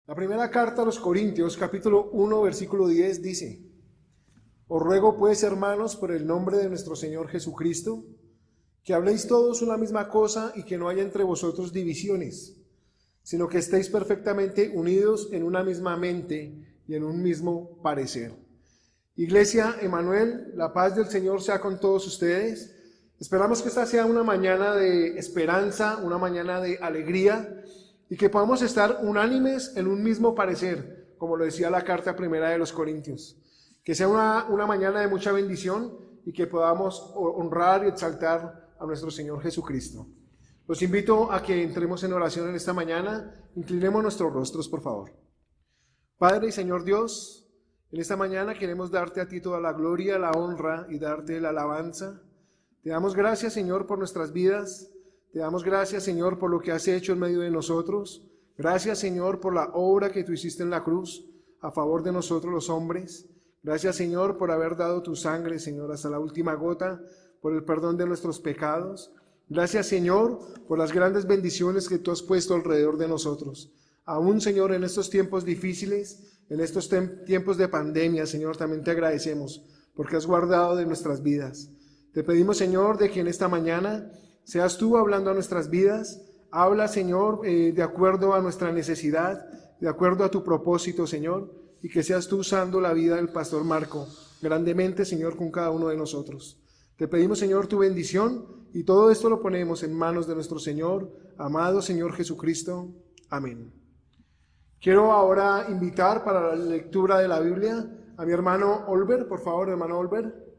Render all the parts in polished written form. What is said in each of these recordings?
La primera carta a los Corintios, capítulo 1, versículo 10, dice: Os ruego pues, hermanos, por el nombre de nuestro Señor Jesucristo, que habléis todos una misma cosa y que no haya entre vosotros divisiones, sino que estéis perfectamente unidos en una misma mente y en un mismo parecer. Iglesia Emanuel, la paz del Señor sea con todos ustedes. Esperamos que esta sea una mañana de esperanza, una mañana de alegría, y que podamos estar unánimes en un mismo parecer, como lo decía la carta primera de los Corintios. Que sea una mañana de mucha bendición y que podamos honrar y exaltar a nuestro Señor Jesucristo. Los invito a que entremos en oración en esta mañana. Inclinemos nuestros rostros, por favor. Padre y Señor Dios, en esta mañana queremos darte a ti toda la gloria, la honra y darte la alabanza. Te damos gracias, Señor, por nuestras vidas. Te damos gracias, Señor, por lo que has hecho en medio de nosotros. Gracias, Señor, por la obra que tú hiciste en la cruz a favor de nosotros los hombres. Gracias, Señor, por haber dado tu sangre, Señor, hasta la última gota, por el perdón de nuestros pecados. Gracias, Señor, por las grandes bendiciones que tú has puesto alrededor de nosotros. Aún, Señor, en estos tiempos difíciles, en estos tiempos de pandemia, Señor, también te agradecemos porque has guardado de nuestras vidas. Te pedimos, Señor, de que en esta mañana seas tú hablando a nuestras vidas. Habla, Señor, de acuerdo a nuestra necesidad, de acuerdo a tu propósito, Señor, y que seas tú usando la vida del pastor Marco grandemente, Señor, con cada uno de nosotros. Te pedimos, Señor, tu bendición, y todo esto lo ponemos en manos de nuestro Señor, amado Señor Jesucristo. Amén. Quiero ahora invitar para la lectura de la Biblia a mi hermano Olver. Por favor, hermano Olver.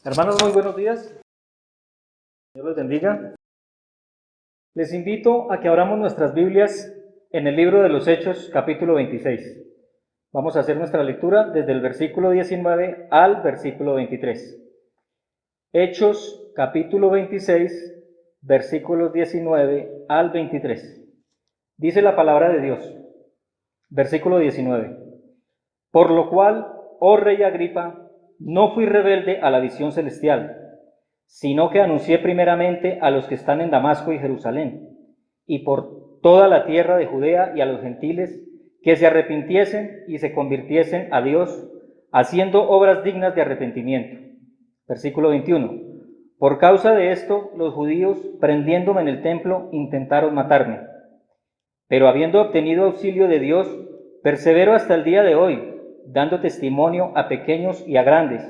Hermanos, muy buenos días. Dios los bendiga. Les invito a que abramos nuestras Biblias en el libro de los Hechos, capítulo 26. Vamos a hacer nuestra lectura desde el versículo 19 al versículo 23. Hechos, capítulo 26, versículos 19 al 23. Dice la palabra de Dios. Versículo 19. Por lo cual, oh rey Agripa, no fui rebelde a la visión celestial, sino que anuncié primeramente a los que están en Damasco y Jerusalén, y por toda la tierra de Judea y a los gentiles, que se arrepintiesen y se convirtiesen a Dios, haciendo obras dignas de arrepentimiento. Versículo 21. Por causa de esto, los judíos, prendiéndome en el templo, intentaron matarme. Pero habiendo obtenido auxilio de Dios, persevero hasta el día de hoy, dando testimonio a pequeños y a grandes,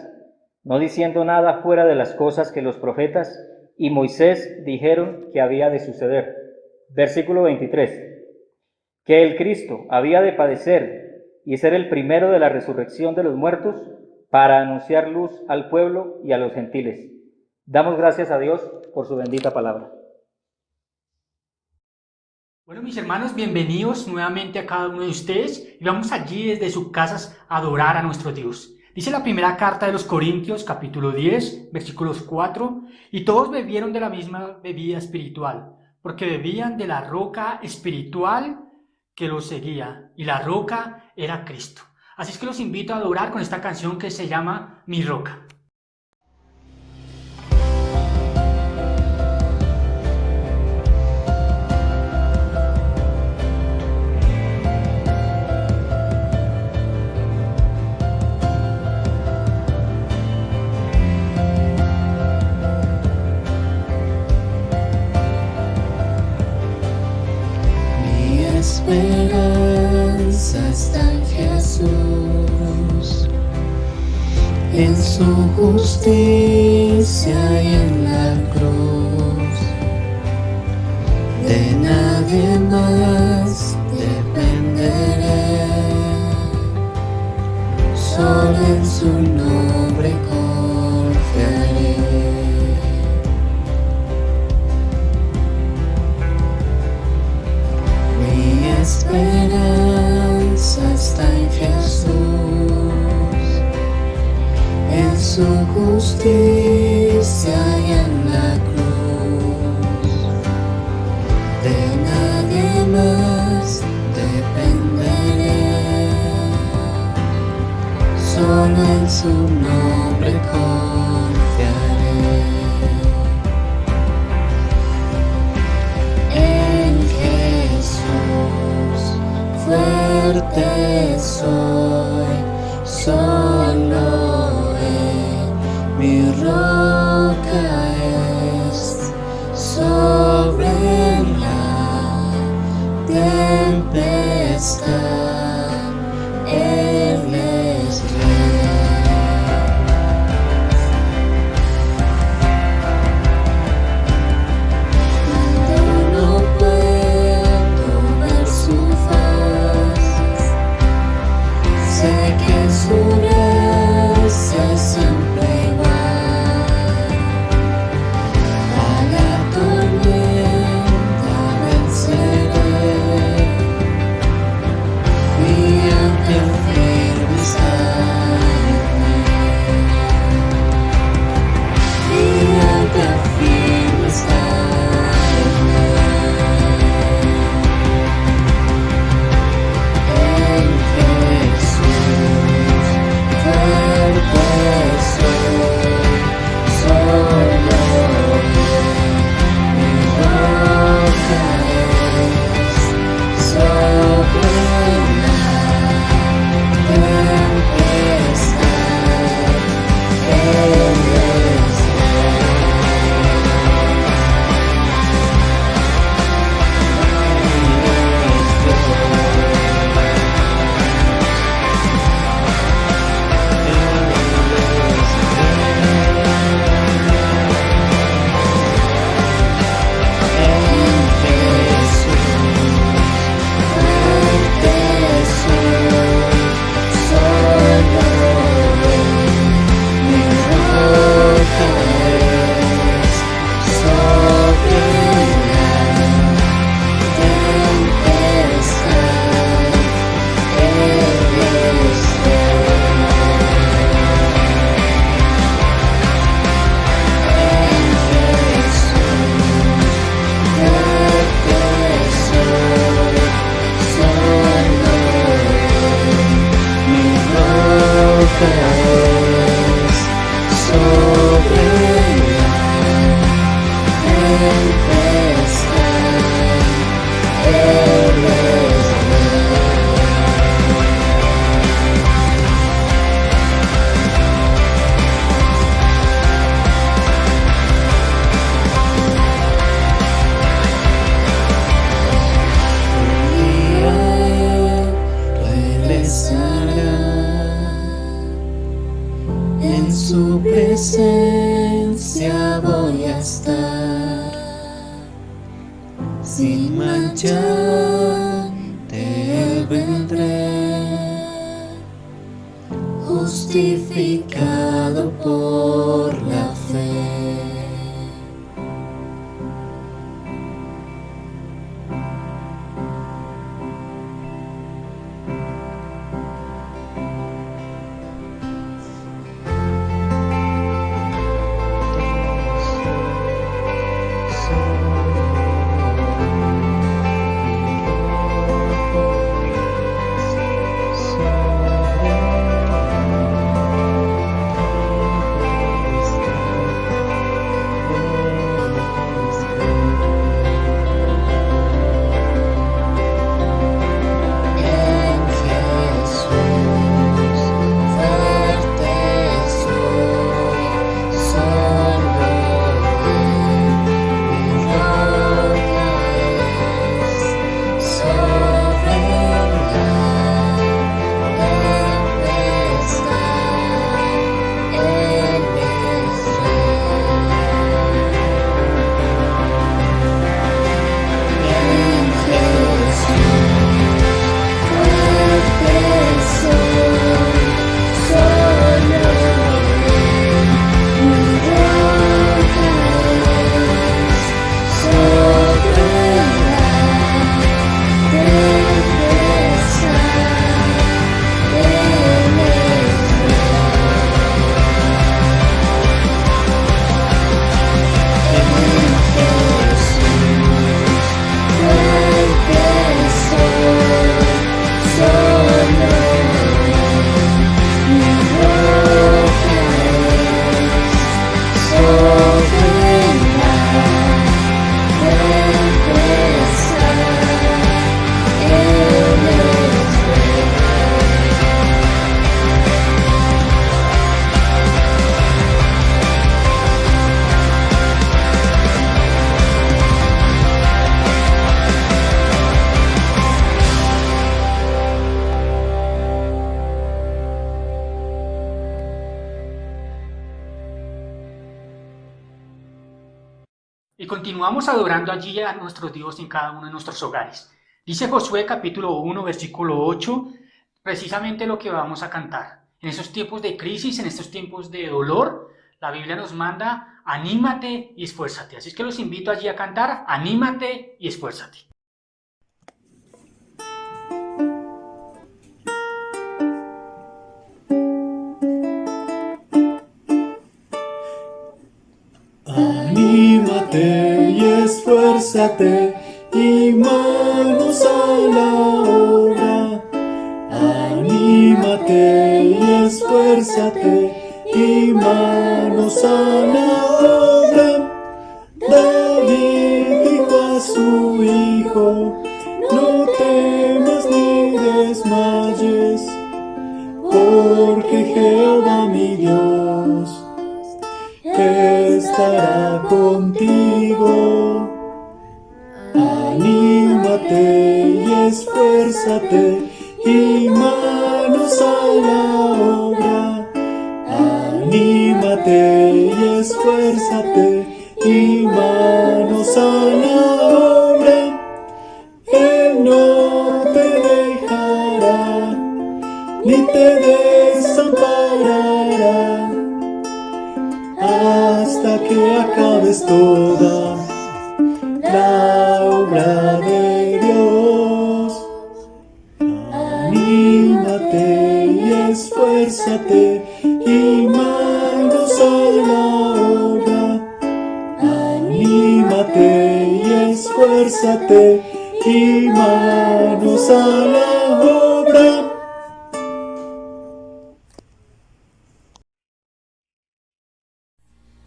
no diciendo nada fuera de las cosas que los profetas y Moisés dijeron que había de suceder. Versículo 23. Que el Cristo había de padecer y ser el primero de la resurrección de los muertos, para anunciar luz al pueblo y a los gentiles. Damos gracias a Dios por su bendita palabra. Bueno, mis hermanos, bienvenidos nuevamente a cada uno de ustedes y vamos allí desde sus casas a adorar a nuestro Dios. Dice la primera carta de los Corintios, capítulo 10, versículos 4, y todos bebieron de la misma bebida espiritual, porque bebían de la roca espiritual que los seguía, y la roca era Cristo. Así es que los invito a adorar con esta canción que se llama Mi Roca. Esperanza está en Jesús, en su justicia y en la cruz. De nadie más dependeré, solo en su nombre confiaré. Esperanza está en Jesús, en su justicia y en la cruz. De nadie más dependeré, solo en su nombre confiaré. En Jesús fuerte soy, solo Él mi roca es, sobre la tempestad Él es Rey. Cuando no puedo ver su faz, sé que su gracia es siempre igual. A la tormenta venceré, mi ángel firme está en él. Mi ángel firme está en él. En Jesús fuerte soy, solo Él mi roca es, sobre la tempestad Él es en su presencia voy a estar, sin manchar de Él vendré, justificado por la fe. Y continuamos adorando allí a nuestro Dios en cada uno de nuestros hogares. Dice Josué capítulo 1, versículo 8, precisamente lo que vamos a cantar. En esos tiempos de crisis, en estos tiempos de dolor, la Biblia nos manda, anímate y esfuérzate. Así es que los invito allí a cantar, anímate y esfuérzate. Anímate y esfuérzate y manos a la obra. Anímate y esfuérzate y manos a la obra. David dijo a su hijo, no temas ni desmayes, porque Jehová mi Dios estará contigo. Anímate y esfuérzate y manos a la obra. Anímate y esfuérzate y manos a la obra. Él no te dejará ni te desamparará hasta que acabes toda la obra de Dios. Anímate y esfuérzate y manos a la obra. Anímate y esfuérzate y manos a la obra.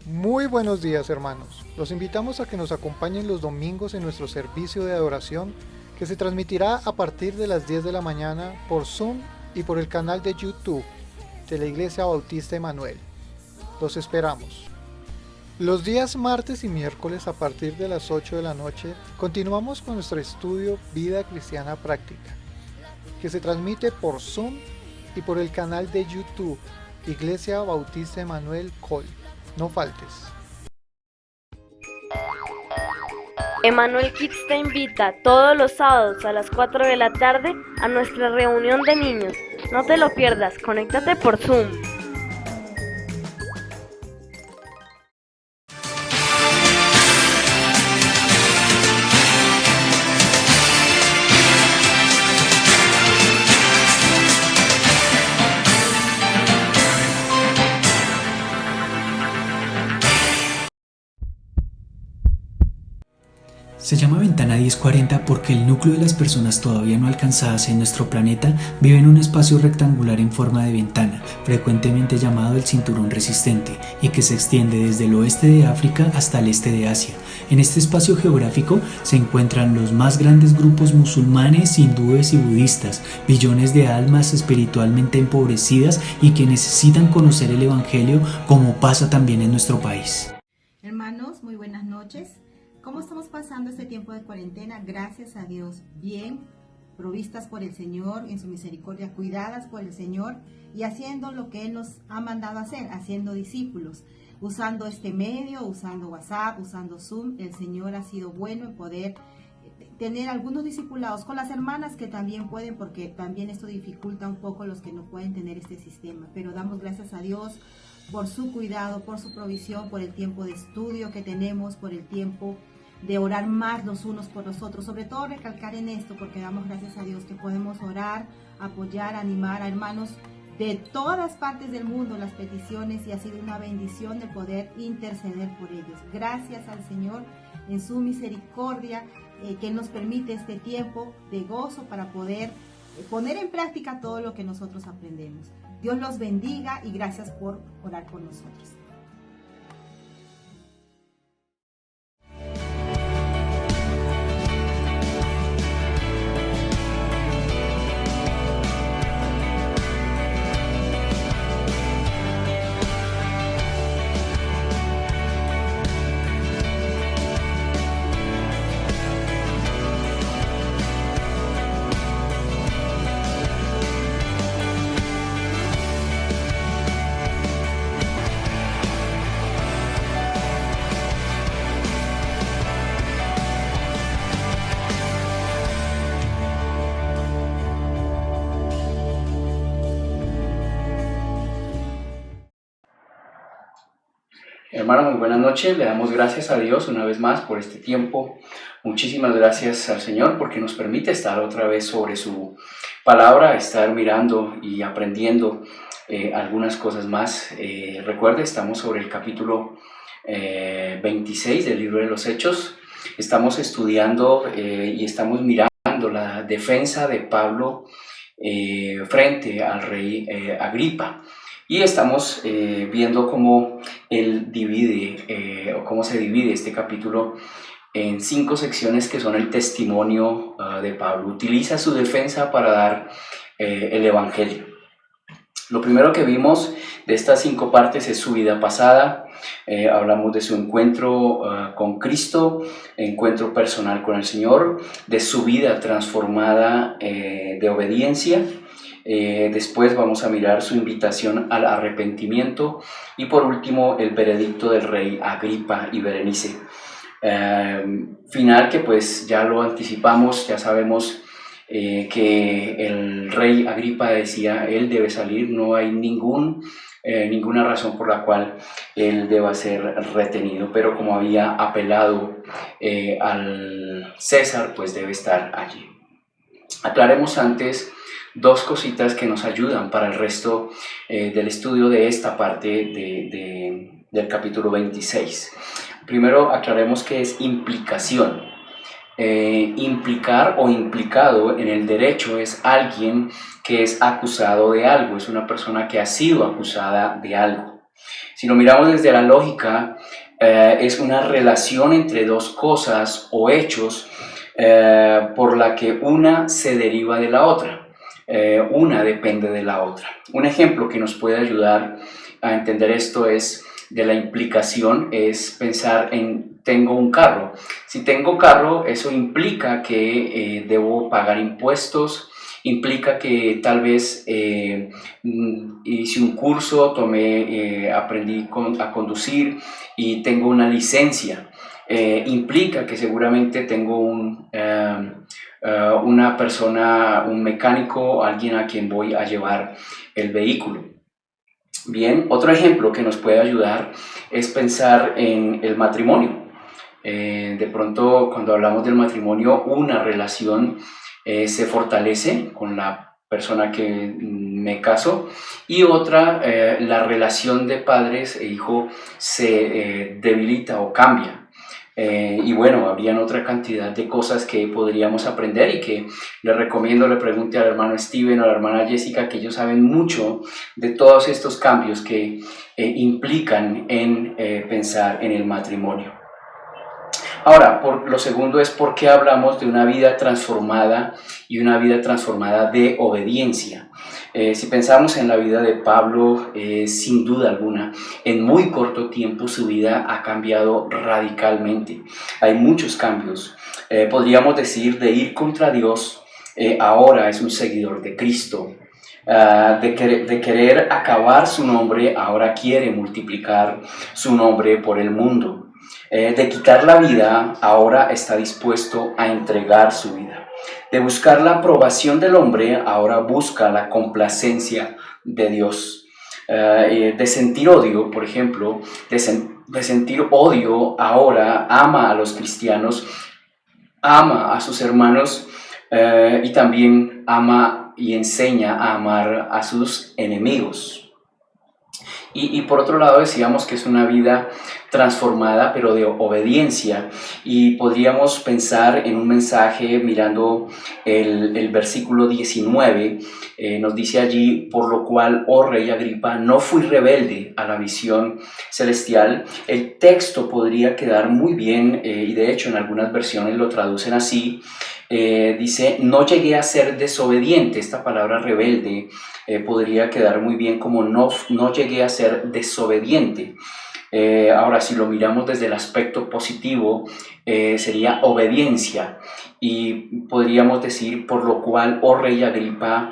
Muy buenos días, hermanos. Los invitamos a que nos acompañen los domingos en nuestro servicio de adoración que se transmitirá a partir de las 10 de la mañana por Zoom y por el canal de YouTube de la Iglesia Bautista Emanuel. Los esperamos. Los días martes y miércoles a partir de las 8 de la noche continuamos con nuestro estudio Vida Cristiana Práctica, que se transmite por Zoom y por el canal de YouTube Iglesia Bautista Emanuel Col. No faltes. Emanuel Kids te invita todos los sábados a las 4 de la tarde a nuestra reunión de niños. No te lo pierdas, conéctate por Zoom. Se llama Ventana 1040 porque el núcleo de las personas todavía no alcanzadas en nuestro planeta vive en un espacio rectangular en forma de ventana, frecuentemente llamado el cinturón resistente, y que se extiende desde el oeste de África hasta el este de Asia. En este espacio geográfico se encuentran los más grandes grupos musulmanes, hindúes y budistas, billones de almas espiritualmente empobrecidas y que necesitan conocer el Evangelio, como pasa también en nuestro país. Hermanos, muy buenas noches. ¿Cómo estamos pasando este tiempo de cuarentena? Gracias a Dios, bien, provistas por el Señor, en su misericordia, cuidadas por el Señor y haciendo lo que Él nos ha mandado hacer, haciendo discípulos, usando este medio, usando WhatsApp, usando Zoom. El Señor ha sido bueno en poder tener algunos discipulados con las hermanas que también pueden, porque también esto dificulta un poco los que no pueden tener este sistema, pero damos gracias a Dios por su cuidado, por su provisión, por el tiempo de estudio que tenemos, por el tiempo de orar más los unos por los otros, sobre todo recalcar en esto, porque damos gracias a Dios que podemos orar, apoyar, animar a hermanos de todas partes del mundo las peticiones, y ha sido una bendición de poder interceder por ellos. Gracias al Señor en su misericordia que nos permite este tiempo de gozo para poder poner en práctica todo lo que nosotros aprendemos. Dios los bendiga y gracias por orar por nosotros. Hermano, muy buenas noches. Le damos gracias a Dios una vez más por este tiempo. Muchísimas gracias al Señor porque nos permite estar otra vez sobre su palabra, estar mirando y aprendiendo algunas cosas más. Recuerde, estamos sobre el capítulo 26 del libro de los Hechos. Estamos estudiando y estamos mirando la defensa de Pablo frente al rey Agripa. Y estamos viendo cómo él divide o cómo se divide este capítulo en 5 secciones que son el testimonio de Pablo. Utiliza su defensa para dar el evangelio. Lo primero que vimos de estas 5 partes es su vida pasada. Hablamos de su encuentro con Cristo, encuentro personal con el Señor, de su vida transformada de obediencia. Después vamos a mirar su invitación al arrepentimiento y por último el veredicto del rey Agripa y Berenice. Final que pues ya lo anticipamos, ya sabemos que el rey Agripa decía él debe salir, no hay ninguna razón por la cual él deba ser retenido, pero como había apelado al César, pues debe estar allí. Aclaremos antes 2 cositas que nos ayudan para el resto del estudio de esta parte del capítulo 26. Primero aclaremos qué es implicación. Implicar o implicado en el derecho es alguien que es acusado de algo, es una persona que ha sido acusada de algo. Si lo miramos desde la lógica, es una relación entre 2 cosas o hechos por la que una se deriva de la otra. Una depende de la otra. Un ejemplo que nos puede ayudar a entender esto es de la implicación, es pensar en tengo un carro. Si tengo carro, eso implica que debo pagar impuestos, implica que tal vez hice un curso, aprendí a conducir y tengo una licencia. Implica que seguramente tengo una persona, un mecánico, alguien a quien voy a llevar el vehículo. Bien, otro ejemplo que nos puede ayudar es pensar en el matrimonio. De pronto, cuando hablamos del matrimonio, una relación se fortalece con la persona que me caso y otra, la relación de padres e hijo se debilita o cambia. Y bueno, habrían otra cantidad de cosas que podríamos aprender y que le recomiendo, le pregunte al hermano Steven o a la hermana Jessica, que ellos saben mucho de todos estos cambios que implican en pensar en el matrimonio. Ahora, lo segundo es por qué hablamos de una vida transformada y una vida transformada de obediencia. Si pensamos en la vida de Pablo, sin duda alguna, en muy corto tiempo su vida ha cambiado radicalmente. Hay muchos cambios. Podríamos decir de ir contra Dios, ahora es un seguidor de Cristo. De querer acabar su nombre, ahora quiere multiplicar su nombre por el mundo. De quitar la vida, ahora está dispuesto a entregar su vida. De buscar la aprobación del hombre, ahora busca la complacencia de Dios. De sentir odio, por ejemplo, de sentir odio, ahora ama a los cristianos, ama a sus hermanos y también ama y enseña a amar a sus enemigos. Y por otro lado decíamos que es una vida transformada pero de obediencia, y podríamos pensar en un mensaje mirando el versículo 19, nos dice allí: por lo cual, oh rey Agripa, no fui rebelde a la visión celestial. El texto podría quedar muy bien, y de hecho en algunas versiones lo traducen así. Dice, no llegué a ser desobediente. Esta palabra rebelde podría quedar muy bien como no llegué a ser desobediente. Ahora, si lo miramos desde el aspecto positivo, sería obediencia. Y podríamos decir, por lo cual, oh rey Agripa,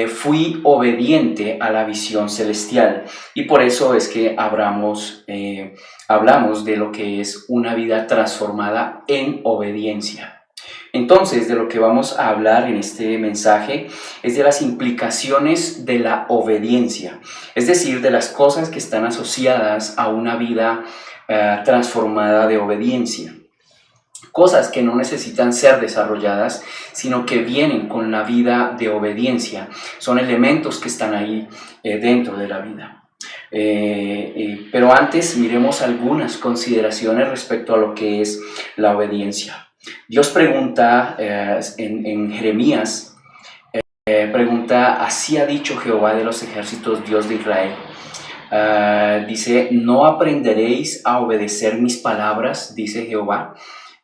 fui obediente a la visión celestial. Y por eso es que hablamos de lo que es una vida transformada en obediencia. Entonces, de lo que vamos a hablar en este mensaje es de las implicaciones de la obediencia, es decir, de las cosas que están asociadas a una vida transformada de obediencia. Cosas que no necesitan ser desarrolladas, sino que vienen con la vida de obediencia. Son elementos que están ahí dentro de la vida. Pero antes miremos algunas consideraciones respecto a lo que es la obediencia. Dios pregunta en Jeremías, pregunta, ¿así ha dicho Jehová de los ejércitos, Dios de Israel? Dice, ¿no aprenderéis a obedecer mis palabras? Dice Jehová.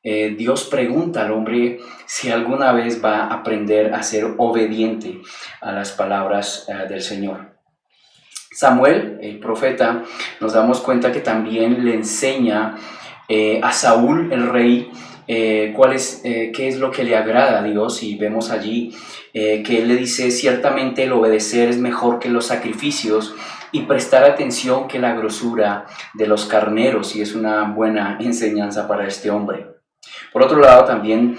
Dios pregunta al hombre si alguna vez va a aprender a ser obediente a las palabras del Señor. Samuel, el profeta, nos damos cuenta que también le enseña a Saúl, el rey, qué es lo que le agrada a Dios, y vemos allí que él le dice, ciertamente el obedecer es mejor que los sacrificios y prestar atención que la grosura de los carneros, y es una buena enseñanza para este hombre. Por otro lado, también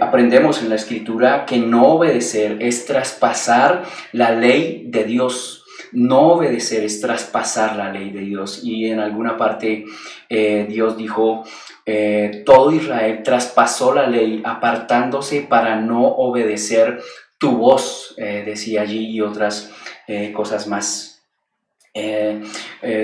aprendemos en la Escritura que no obedecer es traspasar la ley de Dios. No obedecer es traspasar la ley de Dios. Y en alguna parte Dios dijo, todo Israel traspasó la ley apartándose para no obedecer tu voz, decía allí, y otras cosas más.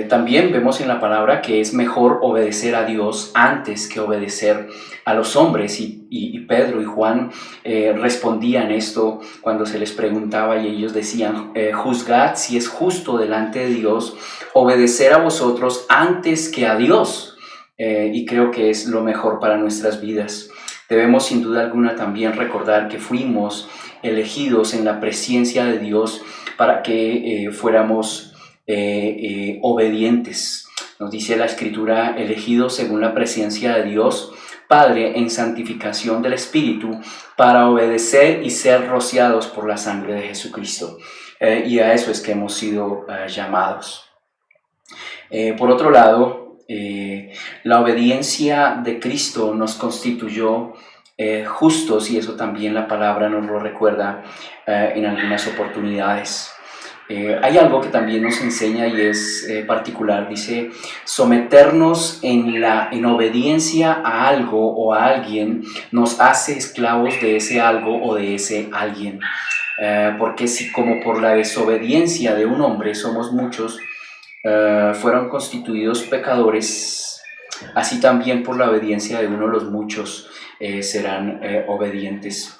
También vemos en la palabra que es mejor obedecer a Dios antes que obedecer a los hombres, y Pedro y Juan respondían esto cuando se les preguntaba, y ellos decían, juzgad si es justo delante de Dios obedecer a vosotros antes que a Dios, y creo que es lo mejor para nuestras vidas. Debemos sin duda alguna también recordar que fuimos elegidos en la presencia de Dios para que fuéramos obedientes. Nos dice la Escritura, elegidos según la presencia de Dios Padre en santificación del Espíritu, para obedecer y ser rociados por la sangre de Jesucristo. Y a eso es que hemos sido llamados. Por otro lado, la obediencia de Cristo nos constituyó justos, y eso también la palabra nos lo recuerda en algunas oportunidades. Hay algo que también nos enseña y es particular, dice, someternos en obediencia a algo o a alguien nos hace esclavos de ese algo o de ese alguien, porque si como por la desobediencia de un hombre somos muchos, fueron constituidos pecadores, así también por la obediencia de uno los muchos serán obedientes.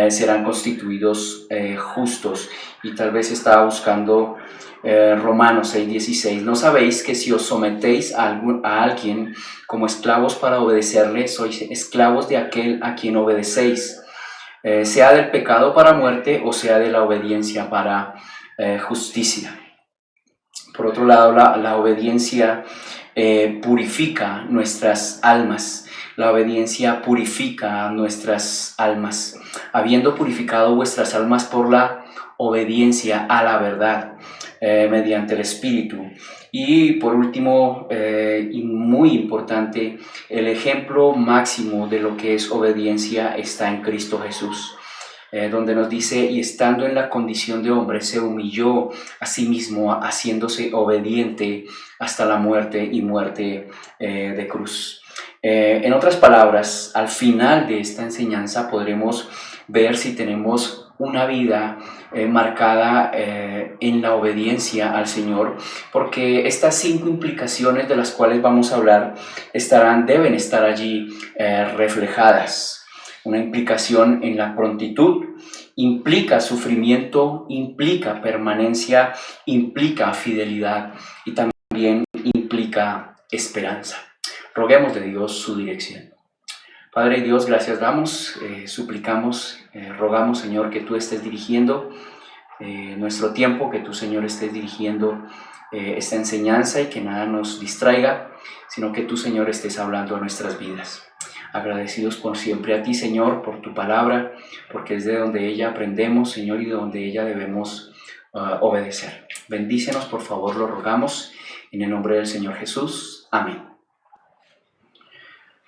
Serán constituidos justos. Y tal vez estaba buscando Romanos 6:16. ¿No sabéis que si os sometéis a alguien como esclavos para obedecerle, sois esclavos de aquel a quien obedecéis, sea del pecado para muerte o sea de la obediencia para justicia? Por otro lado, la obediencia purifica nuestras almas. La obediencia purifica nuestras almas. Habiendo purificado vuestras almas por la obediencia a la verdad, mediante el Espíritu. Y por último, y muy importante, el ejemplo máximo de lo que es obediencia está en Cristo Jesús, donde nos dice, y estando en la condición de hombre, se humilló a sí mismo, haciéndose obediente hasta la muerte y muerte de cruz. En otras palabras, al final de esta enseñanza podremos ver si tenemos una vida marcada en la obediencia al Señor, porque estas 5 implicaciones de las cuales vamos a hablar deben estar allí reflejadas. Una implicación en la prontitud implica sufrimiento, implica permanencia, implica fidelidad y también implica esperanza. Roguemos de Dios su dirección. Padre Dios, gracias damos, suplicamos, rogamos, Señor, que tú estés dirigiendo nuestro tiempo, que tú, Señor, estés dirigiendo esta enseñanza y que nada nos distraiga, sino que tú, Señor, estés hablando a nuestras vidas. Agradecidos por siempre a ti, Señor, por tu palabra, porque es de donde ella aprendemos, Señor, y de donde ella debemos obedecer. Bendícenos, por favor, lo rogamos, en el nombre del Señor Jesús. Amén.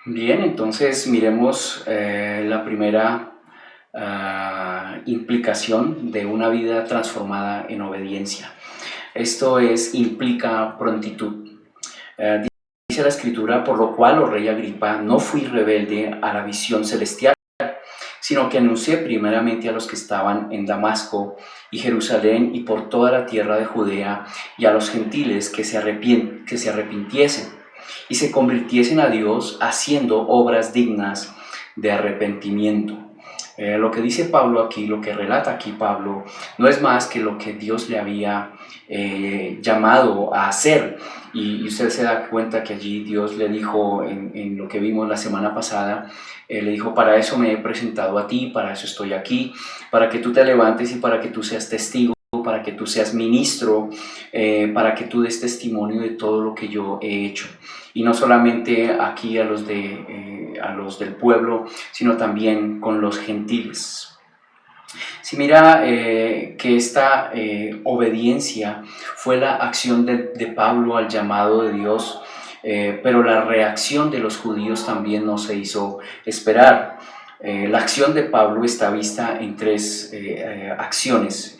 Bien, entonces miremos la primera implicación de una vida transformada en obediencia. Esto implica prontitud. Dice la Escritura, por lo cual, oh rey Agripa, no fui rebelde a la visión celestial, sino que anuncié primeramente a los que estaban en Damasco y Jerusalén y por toda la tierra de Judea y a los gentiles que se arrepintiesen y se convirtiesen a Dios haciendo obras dignas de arrepentimiento. Lo que dice Pablo aquí, lo que relata aquí Pablo, no es más que lo que Dios le había llamado a hacer. Y usted se da cuenta que allí Dios le dijo, en lo que vimos la semana pasada, le dijo: para eso me he presentado a ti, para eso estoy aquí, para que tú te levantes y para que tú seas testigo, para que tú seas ministro, para que tú des testimonio de todo lo que yo he hecho. Y no solamente aquí a los del pueblo, sino también con los gentiles. Si mira que esta obediencia fue la acción de Pablo al llamado de Dios, pero la reacción de los judíos también no se hizo esperar. La acción de Pablo está vista en tres acciones.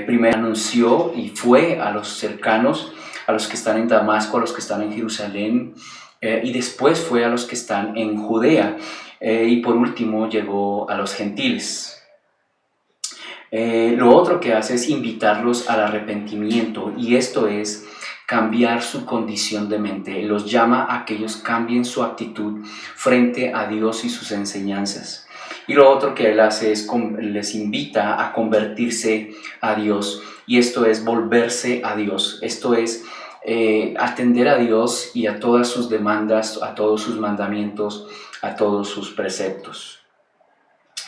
Primero anunció y fue a los cercanos, a los que están en Damasco, a los que están en Jerusalén, y después fue a los que están en Judea, y por último llegó a los gentiles. Lo otro que hace es invitarlos al arrepentimiento, y esto es cambiar su condición de mente. Los llama a que ellos cambien su actitud frente a Dios y sus enseñanzas. Y lo otro que él hace es les invita a convertirse a Dios, y esto es volverse a Dios. Esto es atender a Dios y a todas sus demandas, a todos sus mandamientos, a todos sus preceptos.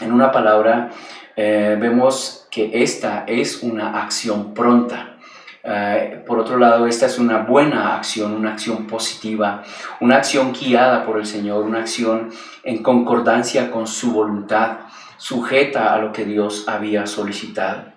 En una palabra, vemos que esta es una acción pronta. Por otro lado, esta es una buena acción, una acción positiva, una acción guiada por el Señor, una acción en concordancia con su voluntad, sujeta a lo que Dios había solicitado.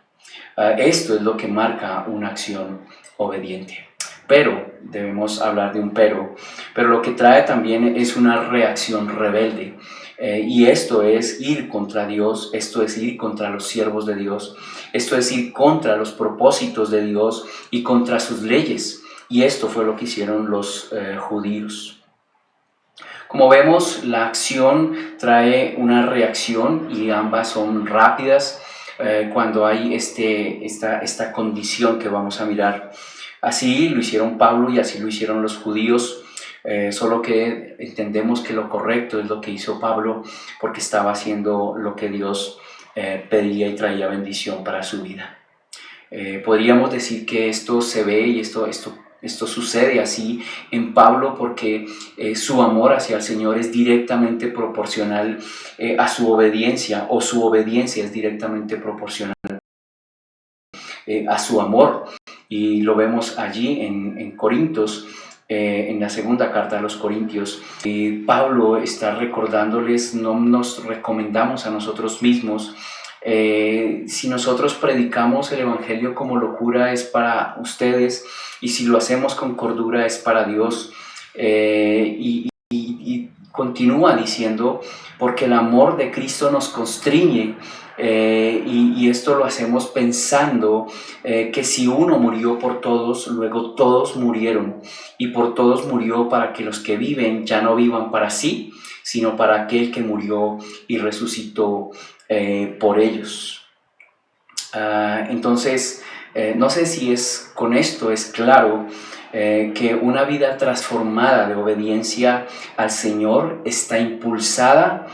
Esto es lo que marca una acción obediente. Pero, debemos hablar de un pero lo que trae también es una reacción rebelde. Y esto es ir contra Dios, esto es ir contra los siervos de Dios, esto es ir contra los propósitos de Dios y contra sus leyes. Y esto fue lo que hicieron los judíos. Como vemos, la acción trae una reacción y ambas son rápidas cuando hay esta condición que vamos a mirar. Así lo hicieron Pablo y así lo hicieron los judíos. Solo que entendemos que lo correcto es lo que hizo Pablo, porque estaba haciendo lo que Dios pedía y traía bendición para su vida. Podríamos decir que esto se ve y esto sucede así en Pablo porque su amor hacia el Señor es directamente proporcional a su obediencia, o su obediencia es directamente proporcional a su amor. Y lo vemos allí en Corintios. En la segunda carta a los Corintios, Pablo está recordándoles: no nos recomendamos a nosotros mismos. Si nosotros predicamos el Evangelio como locura, es para ustedes, y si lo hacemos con cordura, es para Dios. Y continúa diciendo: porque el amor de Cristo nos constriñe. Y esto lo hacemos pensando que si uno murió por todos, luego todos murieron, y por todos murió para que los que viven ya no vivan para sí, sino para aquel que murió y resucitó por ellos. Entonces, no sé si con esto es claro que una vida transformada de obediencia al Señor está impulsada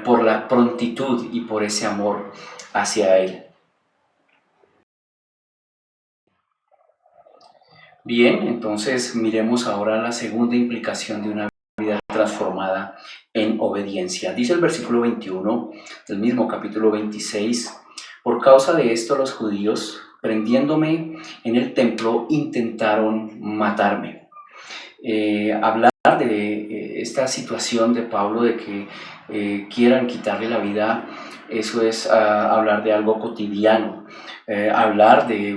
por la prontitud y por ese amor hacia Él. Bien, entonces miremos ahora la segunda implicación de una vida transformada en obediencia. Dice el versículo 21 del mismo capítulo 26: por causa de esto los judíos, prendiéndome en el templo, intentaron matarme. Hablar de esta situación de Pablo de que quieran quitarle la vida, eso es hablar de algo cotidiano. Hablar de,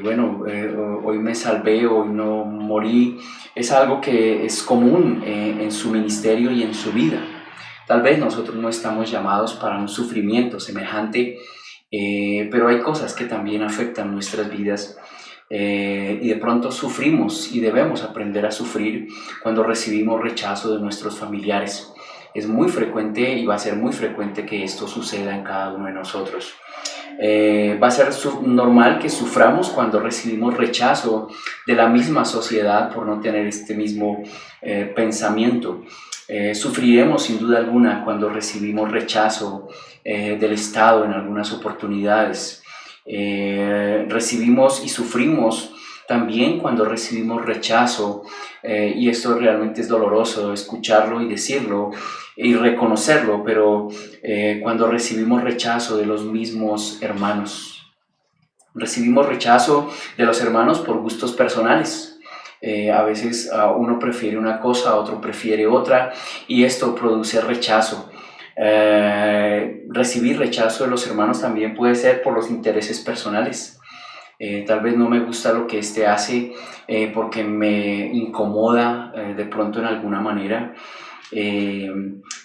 hoy me salvé, hoy no morí, es algo que es común en su ministerio y en su vida. Tal vez nosotros no estamos llamados para un sufrimiento semejante, pero hay cosas que también afectan nuestras vidas. Y de pronto sufrimos y debemos aprender a sufrir cuando recibimos rechazo de nuestros familiares. Es muy frecuente y va a ser muy frecuente que esto suceda en cada uno de nosotros. Va a ser normal que suframos cuando recibimos rechazo de la misma sociedad por no tener este mismo pensamiento. Sufriremos sin duda alguna cuando recibimos rechazo del Estado en algunas oportunidades. Recibimos y sufrimos también cuando recibimos rechazo, y esto realmente es doloroso escucharlo y decirlo y reconocerlo, pero cuando recibimos rechazo de los mismos hermanos. Recibimos rechazo de los hermanos por gustos personales. A veces uno prefiere una cosa, otro prefiere otra, y esto produce rechazo. Recibir rechazo de los hermanos también puede ser por los intereses personales. Tal vez no me gusta lo que éste hace porque me incomoda de pronto en alguna manera.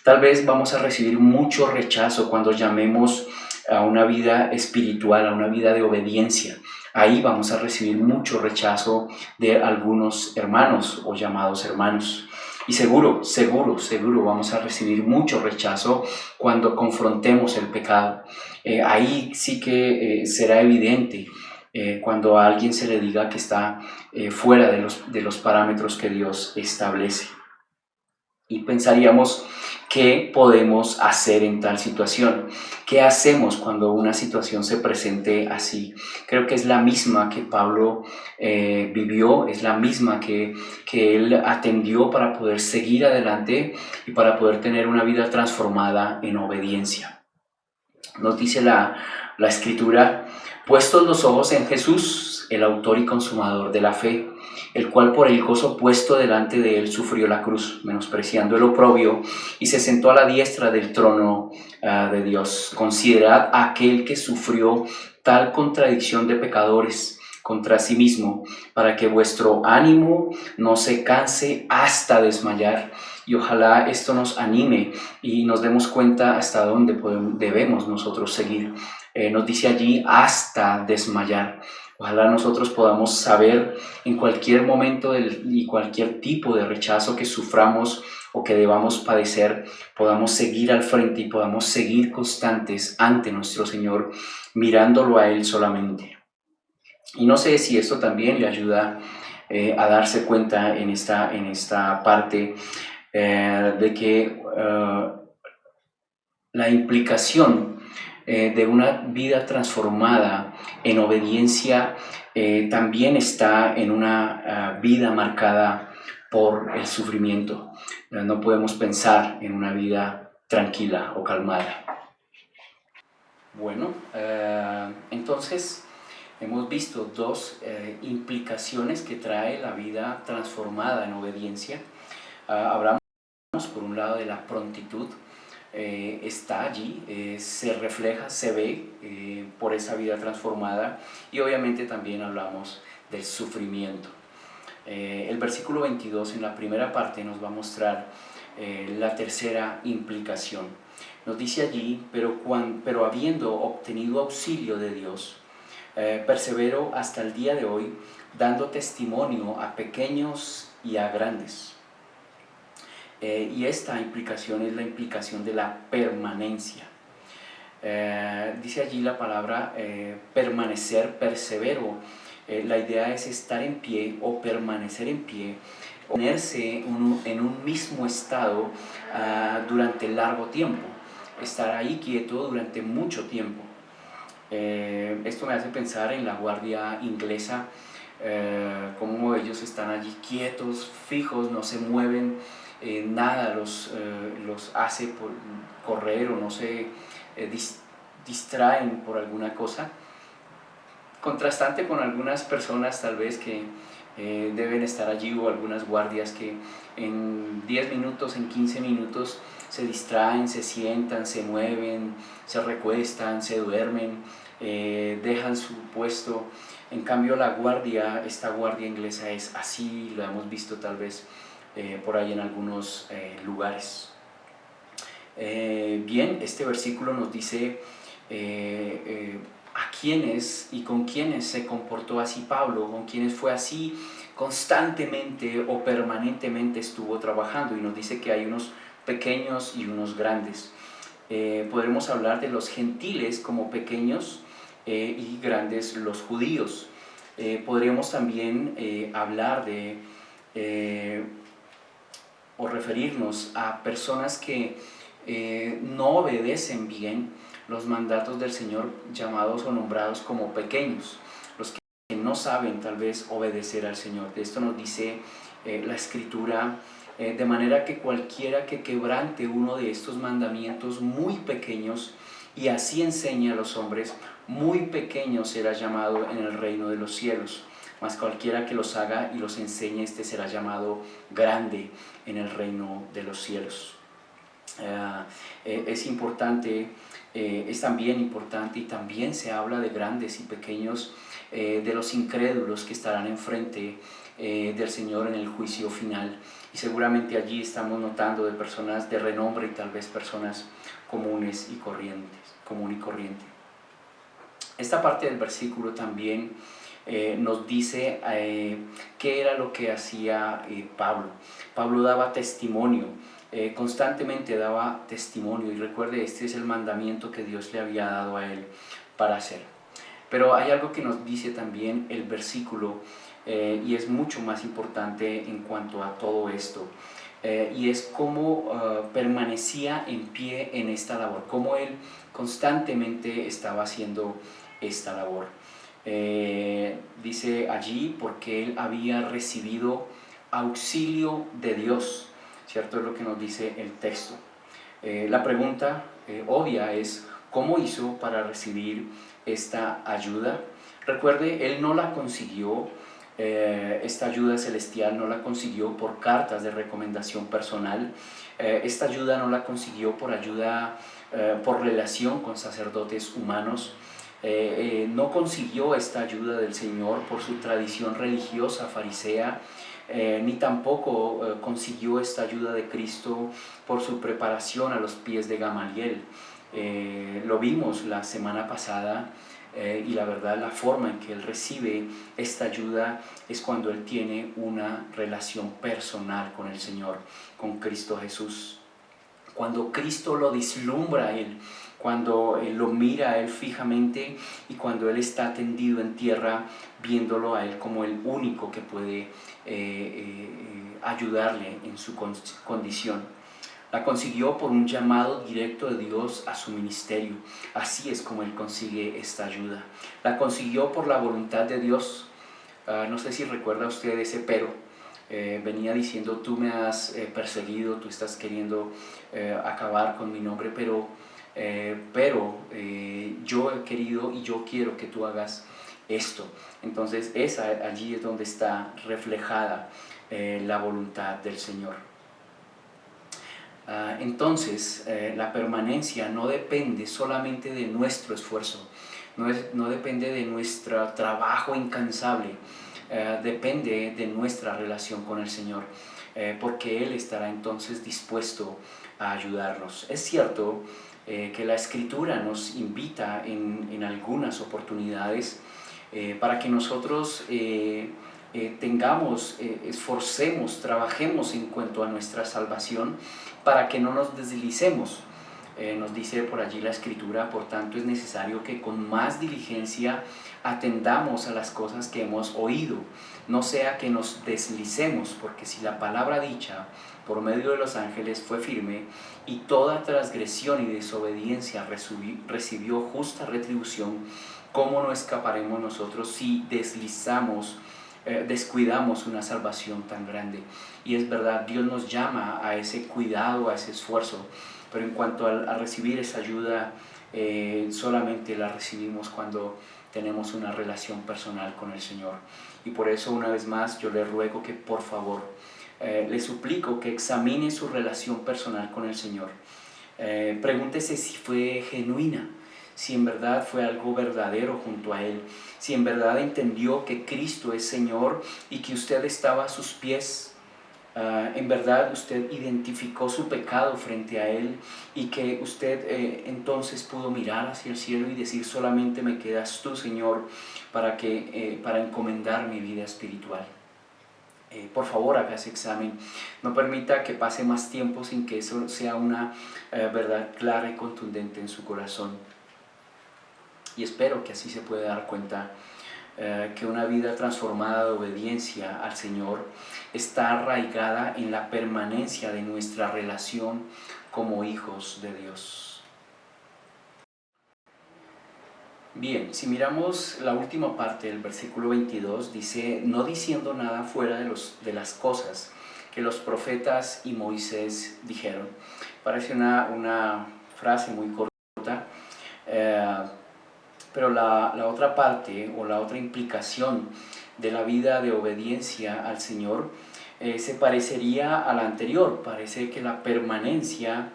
Tal vez vamos a recibir mucho rechazo cuando llamemos a una vida espiritual, a una vida de obediencia. Ahí vamos a recibir mucho rechazo de algunos hermanos o llamados hermanos. Y seguro vamos a recibir mucho rechazo cuando confrontemos el pecado. Ahí sí que será evidente cuando a alguien se le diga que está fuera de los parámetros que Dios establece. Y pensaríamos, ¿qué podemos hacer en tal situación? ¿Qué hacemos cuando una situación se presente así? Creo que es la misma que Pablo vivió, es la misma que él atendió para poder seguir adelante y para poder tener una vida transformada en obediencia. Nos dice la Escritura: puestos los ojos en Jesús, el autor y consumador de la fe, el cual por el gozo puesto delante de él sufrió la cruz, menospreciando el oprobio, y se sentó a la diestra del trono de Dios. Considerad a aquel que sufrió tal contradicción de pecadores contra sí mismo, para que vuestro ánimo no se canse hasta desmayar. Y ojalá esto nos anime y nos demos cuenta hasta dónde debemos nosotros seguir. Nos dice allí hasta desmayar. Ojalá nosotros podamos saber en cualquier momento y cualquier tipo de rechazo que suframos o que debamos padecer, podamos seguir al frente y podamos seguir constantes ante nuestro Señor, mirándolo a Él solamente. Y no sé si esto también le ayuda a darse cuenta en esta parte de que la implicación de una vida transformada en obediencia también está en una vida marcada por el sufrimiento. No podemos pensar en una vida tranquila o calmada. Bueno, entonces hemos visto dos implicaciones que trae la vida transformada en obediencia. Hablamos por un lado de la prontitud. Está allí, se refleja, se ve por esa vida transformada, y obviamente también hablamos del sufrimiento. El versículo 22 en la primera parte nos va a mostrar la tercera implicación. Nos dice allí: pero habiendo obtenido auxilio de Dios, persevero hasta el día de hoy, dando testimonio a pequeños y a grandes. Y esta implicación es la implicación de la permanencia. Dice allí la palabra permanecer, persevero. La idea es estar en pie o permanecer en pie, ponerse en un mismo estado durante largo tiempo, estar ahí quieto durante mucho tiempo. Esto me hace pensar en la guardia inglesa, cómo ellos están allí quietos, fijos, no se mueven. Nada los hace correr o no se distraen por alguna cosa, contrastante con algunas personas tal vez que deben estar allí, o algunas guardias que en 10 minutos, en 15 minutos se distraen, se sientan, se mueven, se recuestan, se duermen, dejan su puesto. En cambio esta guardia inglesa es así, lo hemos visto tal vez por ahí en algunos lugares. Bien, este versículo nos dice a quiénes y con quiénes se comportó así Pablo, con quiénes fue así constantemente o permanentemente estuvo trabajando, y nos dice que hay unos pequeños y unos grandes. Podremos hablar de los gentiles como pequeños y grandes los judíos. Podríamos también hablar de o referirnos a personas que no obedecen bien los mandatos del Señor, llamados o nombrados como pequeños, los que no saben tal vez obedecer al Señor. De esto nos dice la Escritura, de manera que cualquiera que quebrante uno de estos mandamientos muy pequeños y así enseñe a los hombres, muy pequeño será llamado en el reino de los cielos. Mas cualquiera que los haga y los enseñe, este será llamado grande en el reino de los cielos. Es importante, es también importante, y también se habla de grandes y pequeños, de los incrédulos que estarán enfrente del Señor en el juicio final. Y seguramente allí estamos notando de personas de renombre y tal vez personas comunes y corrientes, común y corriente. Esta parte del versículo también nos dice qué era lo que hacía Pablo. Pablo daba testimonio, constantemente daba testimonio, y recuerde, este es el mandamiento que Dios le había dado a él para hacer. Pero hay algo que nos dice también el versículo, y es mucho más importante en cuanto a todo esto, y es cómo permanecía en pie en esta labor, cómo él constantemente estaba haciendo esta labor. Dice allí, porque él había recibido auxilio de Dios, ¿cierto? Es lo que nos dice el texto. La pregunta obvia es, ¿cómo hizo para recibir esta ayuda? Recuerde, él no la consiguió, esta ayuda celestial no la consiguió por cartas de recomendación personal, esta ayuda no la consiguió por ayuda, por relación con sacerdotes humanos, no consiguió esta ayuda del Señor por su tradición religiosa farisea, ni tampoco consiguió esta ayuda de Cristo por su preparación a los pies de Gamaliel. Lo vimos la semana pasada, y la verdad, la forma en que él recibe esta ayuda es cuando él tiene una relación personal con el Señor, con Cristo Jesús. Cuando Cristo lo vislumbra a él, cuando él lo mira a él fijamente, y cuando él está tendido en tierra viéndolo a él como el único que puede ayudarle en su condición. La consiguió por un llamado directo de Dios a su ministerio. Así es como él consigue esta ayuda. La consiguió por la voluntad de Dios. No sé si recuerda usted ese pero. Venía diciendo, tú me has perseguido, tú estás queriendo acabar con mi nombre, pero yo he querido y yo quiero que tú hagas esto. Entonces allí es donde está reflejada la voluntad del Señor. Entonces la permanencia no depende solamente de nuestro esfuerzo, no depende de nuestro trabajo incansable, depende de nuestra relación con el Señor, porque Él estará entonces dispuesto a ayudarnos. Es cierto que la Escritura nos invita en algunas oportunidades para que nosotros esforcemos, trabajemos en cuanto a nuestra salvación, para que no nos deslicemos. Nos dice por allí la Escritura, por tanto es necesario que con más diligencia atendamos a las cosas que hemos oído, no sea que nos deslicemos, porque si la palabra dicha por medio de los ángeles fue firme, y toda transgresión y desobediencia recibió justa retribución, ¿cómo no escaparemos nosotros si descuidamos una salvación tan grande? Y es verdad, Dios nos llama a ese cuidado, a ese esfuerzo, pero en cuanto a recibir esa ayuda, solamente la recibimos cuando tenemos una relación personal con el Señor. Y por eso, una vez más, yo le ruego que por favor, le suplico que examine su relación personal con el Señor. Pregúntese si fue genuina, si en verdad fue algo verdadero junto a Él, si en verdad entendió que Cristo es Señor y que usted estaba a sus pies, en verdad usted identificó su pecado frente a Él y que usted entonces pudo mirar hacia el cielo y decir: solamente me quedas tú, Señor, para encomendar mi vida espiritual. Por favor, haga ese examen. No permita que pase más tiempo sin que eso sea una verdad clara y contundente en su corazón. Y espero que así se pueda dar cuenta que una vida transformada de obediencia al Señor está arraigada en la permanencia de nuestra relación como hijos de Dios. Bien, si miramos la última parte del versículo 22, dice: no diciendo nada fuera de las cosas que los profetas y Moisés dijeron. Parece una frase muy corta, pero la otra parte o la otra implicación de la vida de obediencia al Señor se parecería a la anterior. Parece que la permanencia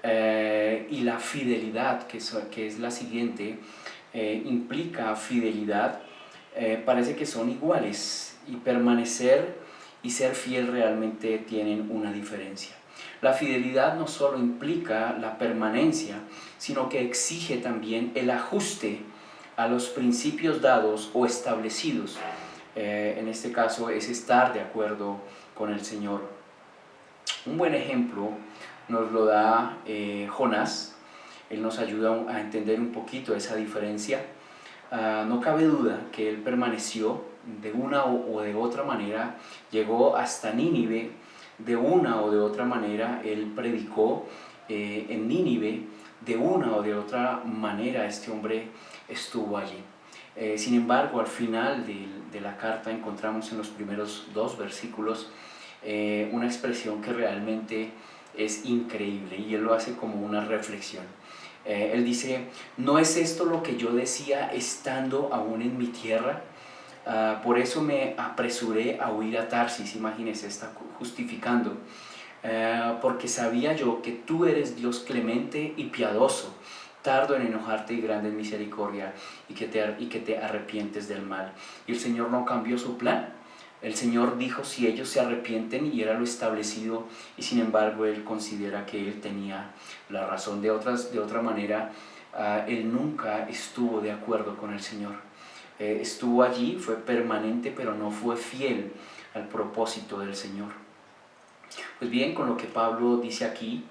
y la fidelidad, que es la siguiente, implica fidelidad, parece que son iguales, y permanecer y ser fiel realmente tienen una diferencia. La fidelidad no solo implica la permanencia, sino que exige también el ajuste a los principios dados o establecidos. En este caso es estar de acuerdo con el Señor. Un buen ejemplo nos lo da Jonás. Él nos ayuda a entender un poquito esa diferencia. No cabe duda que él permaneció de una o de otra manera, llegó hasta Nínive. De una o de otra manera él predicó en Nínive. De una o de otra manera este hombre estuvo allí. Sin embargo, al final de la carta encontramos en los primeros 2 versículos una expresión que realmente es increíble, y él lo hace como una reflexión. Él dice: ¿no es esto lo que yo decía estando aún en mi tierra? Por eso me apresuré a huir a Tarsis. Imagínense, está justificando. Porque sabía yo que tú eres Dios clemente y piadoso, tardo en enojarte y grande en misericordia, y que te arrepientes del mal. Y el Señor no cambió su plan. El Señor dijo: si ellos se arrepienten, y era lo establecido, y sin embargo Él considera que Él tenía la razón. De otra manera, Él nunca estuvo de acuerdo con el Señor. Estuvo allí, fue permanente, pero no fue fiel al propósito del Señor. Pues bien, con lo que Pablo dice aquí,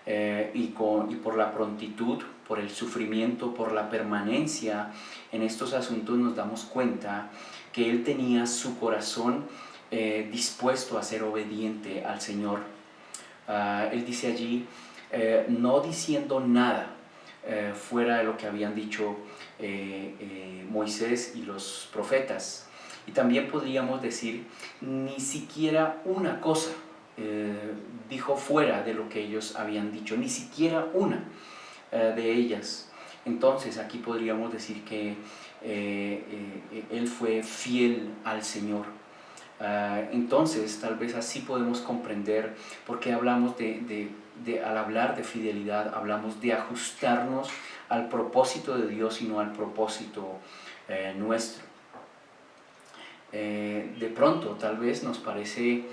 y por la prontitud, por el sufrimiento, por la permanencia en estos asuntos, nos damos cuenta que él tenía su corazón dispuesto a ser obediente al Señor. Él dice allí: no diciendo nada fuera de lo que habían dicho Moisés y los profetas. Y también podríamos decir: ni siquiera una cosa dijo fuera de lo que ellos habían dicho, ni siquiera una de ellas. Entonces aquí podríamos decir que él fue fiel al Señor. Entonces tal vez así podemos comprender por qué hablamos al hablar de fidelidad, hablamos de ajustarnos al propósito de Dios y no al propósito nuestro. De pronto tal vez nos parece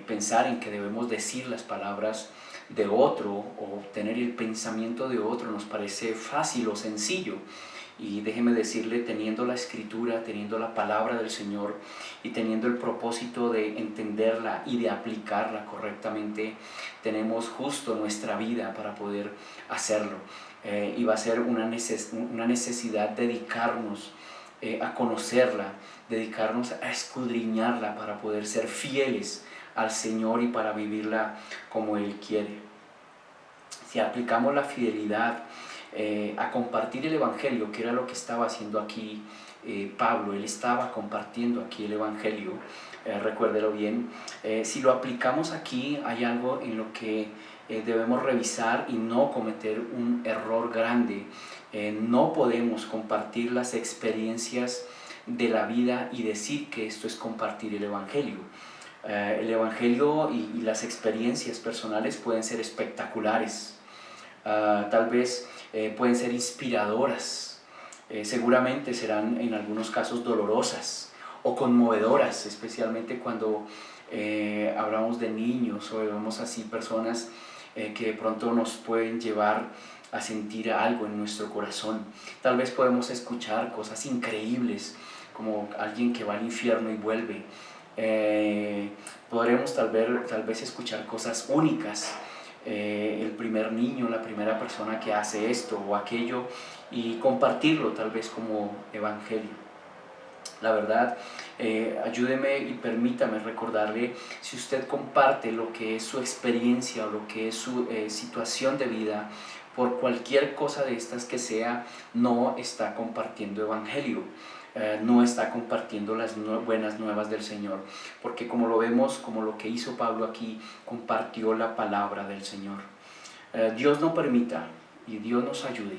pensar en que debemos decir las palabras de otro o tener el pensamiento de otro nos parece fácil o sencillo. Y déjeme decirle, teniendo la Escritura, teniendo la palabra del Señor y teniendo el propósito de entenderla y de aplicarla correctamente, tenemos justo nuestra vida para poder hacerlo. Y va a ser una necesidad dedicarnos a conocerla, dedicarnos a escudriñarla para poder ser fieles al Señor y para vivirla como Él quiere. Si aplicamos la fidelidad a compartir el Evangelio, que era lo que estaba haciendo aquí Pablo, él estaba compartiendo aquí el Evangelio, recuérdelo bien. Si lo aplicamos aquí, hay algo en lo que debemos revisar y no cometer un error grande. No podemos compartir las experiencias de la vida y decir que esto es compartir el Evangelio. El Evangelio y las experiencias personales pueden ser espectaculares, tal vez pueden ser inspiradoras, seguramente serán en algunos casos dolorosas o conmovedoras, especialmente cuando hablamos de niños o vemos así personas que de pronto nos pueden llevar a sentir algo en nuestro corazón. Tal vez podemos escuchar cosas increíbles, como alguien que va al infierno y vuelve. Podremos tal vez escuchar cosas únicas, el primer niño, la primera persona que hace esto o aquello, y compartirlo tal vez como evangelio. La verdad, ayúdeme y permítame recordarle, si usted comparte lo que es su experiencia o lo que es su situación de vida, por cualquier cosa de estas que sea, no está compartiendo evangelio, no está compartiendo las buenas nuevas del Señor, porque como lo vemos, como lo que hizo Pablo aquí, compartió la palabra del Señor. Dios no permita y Dios nos ayude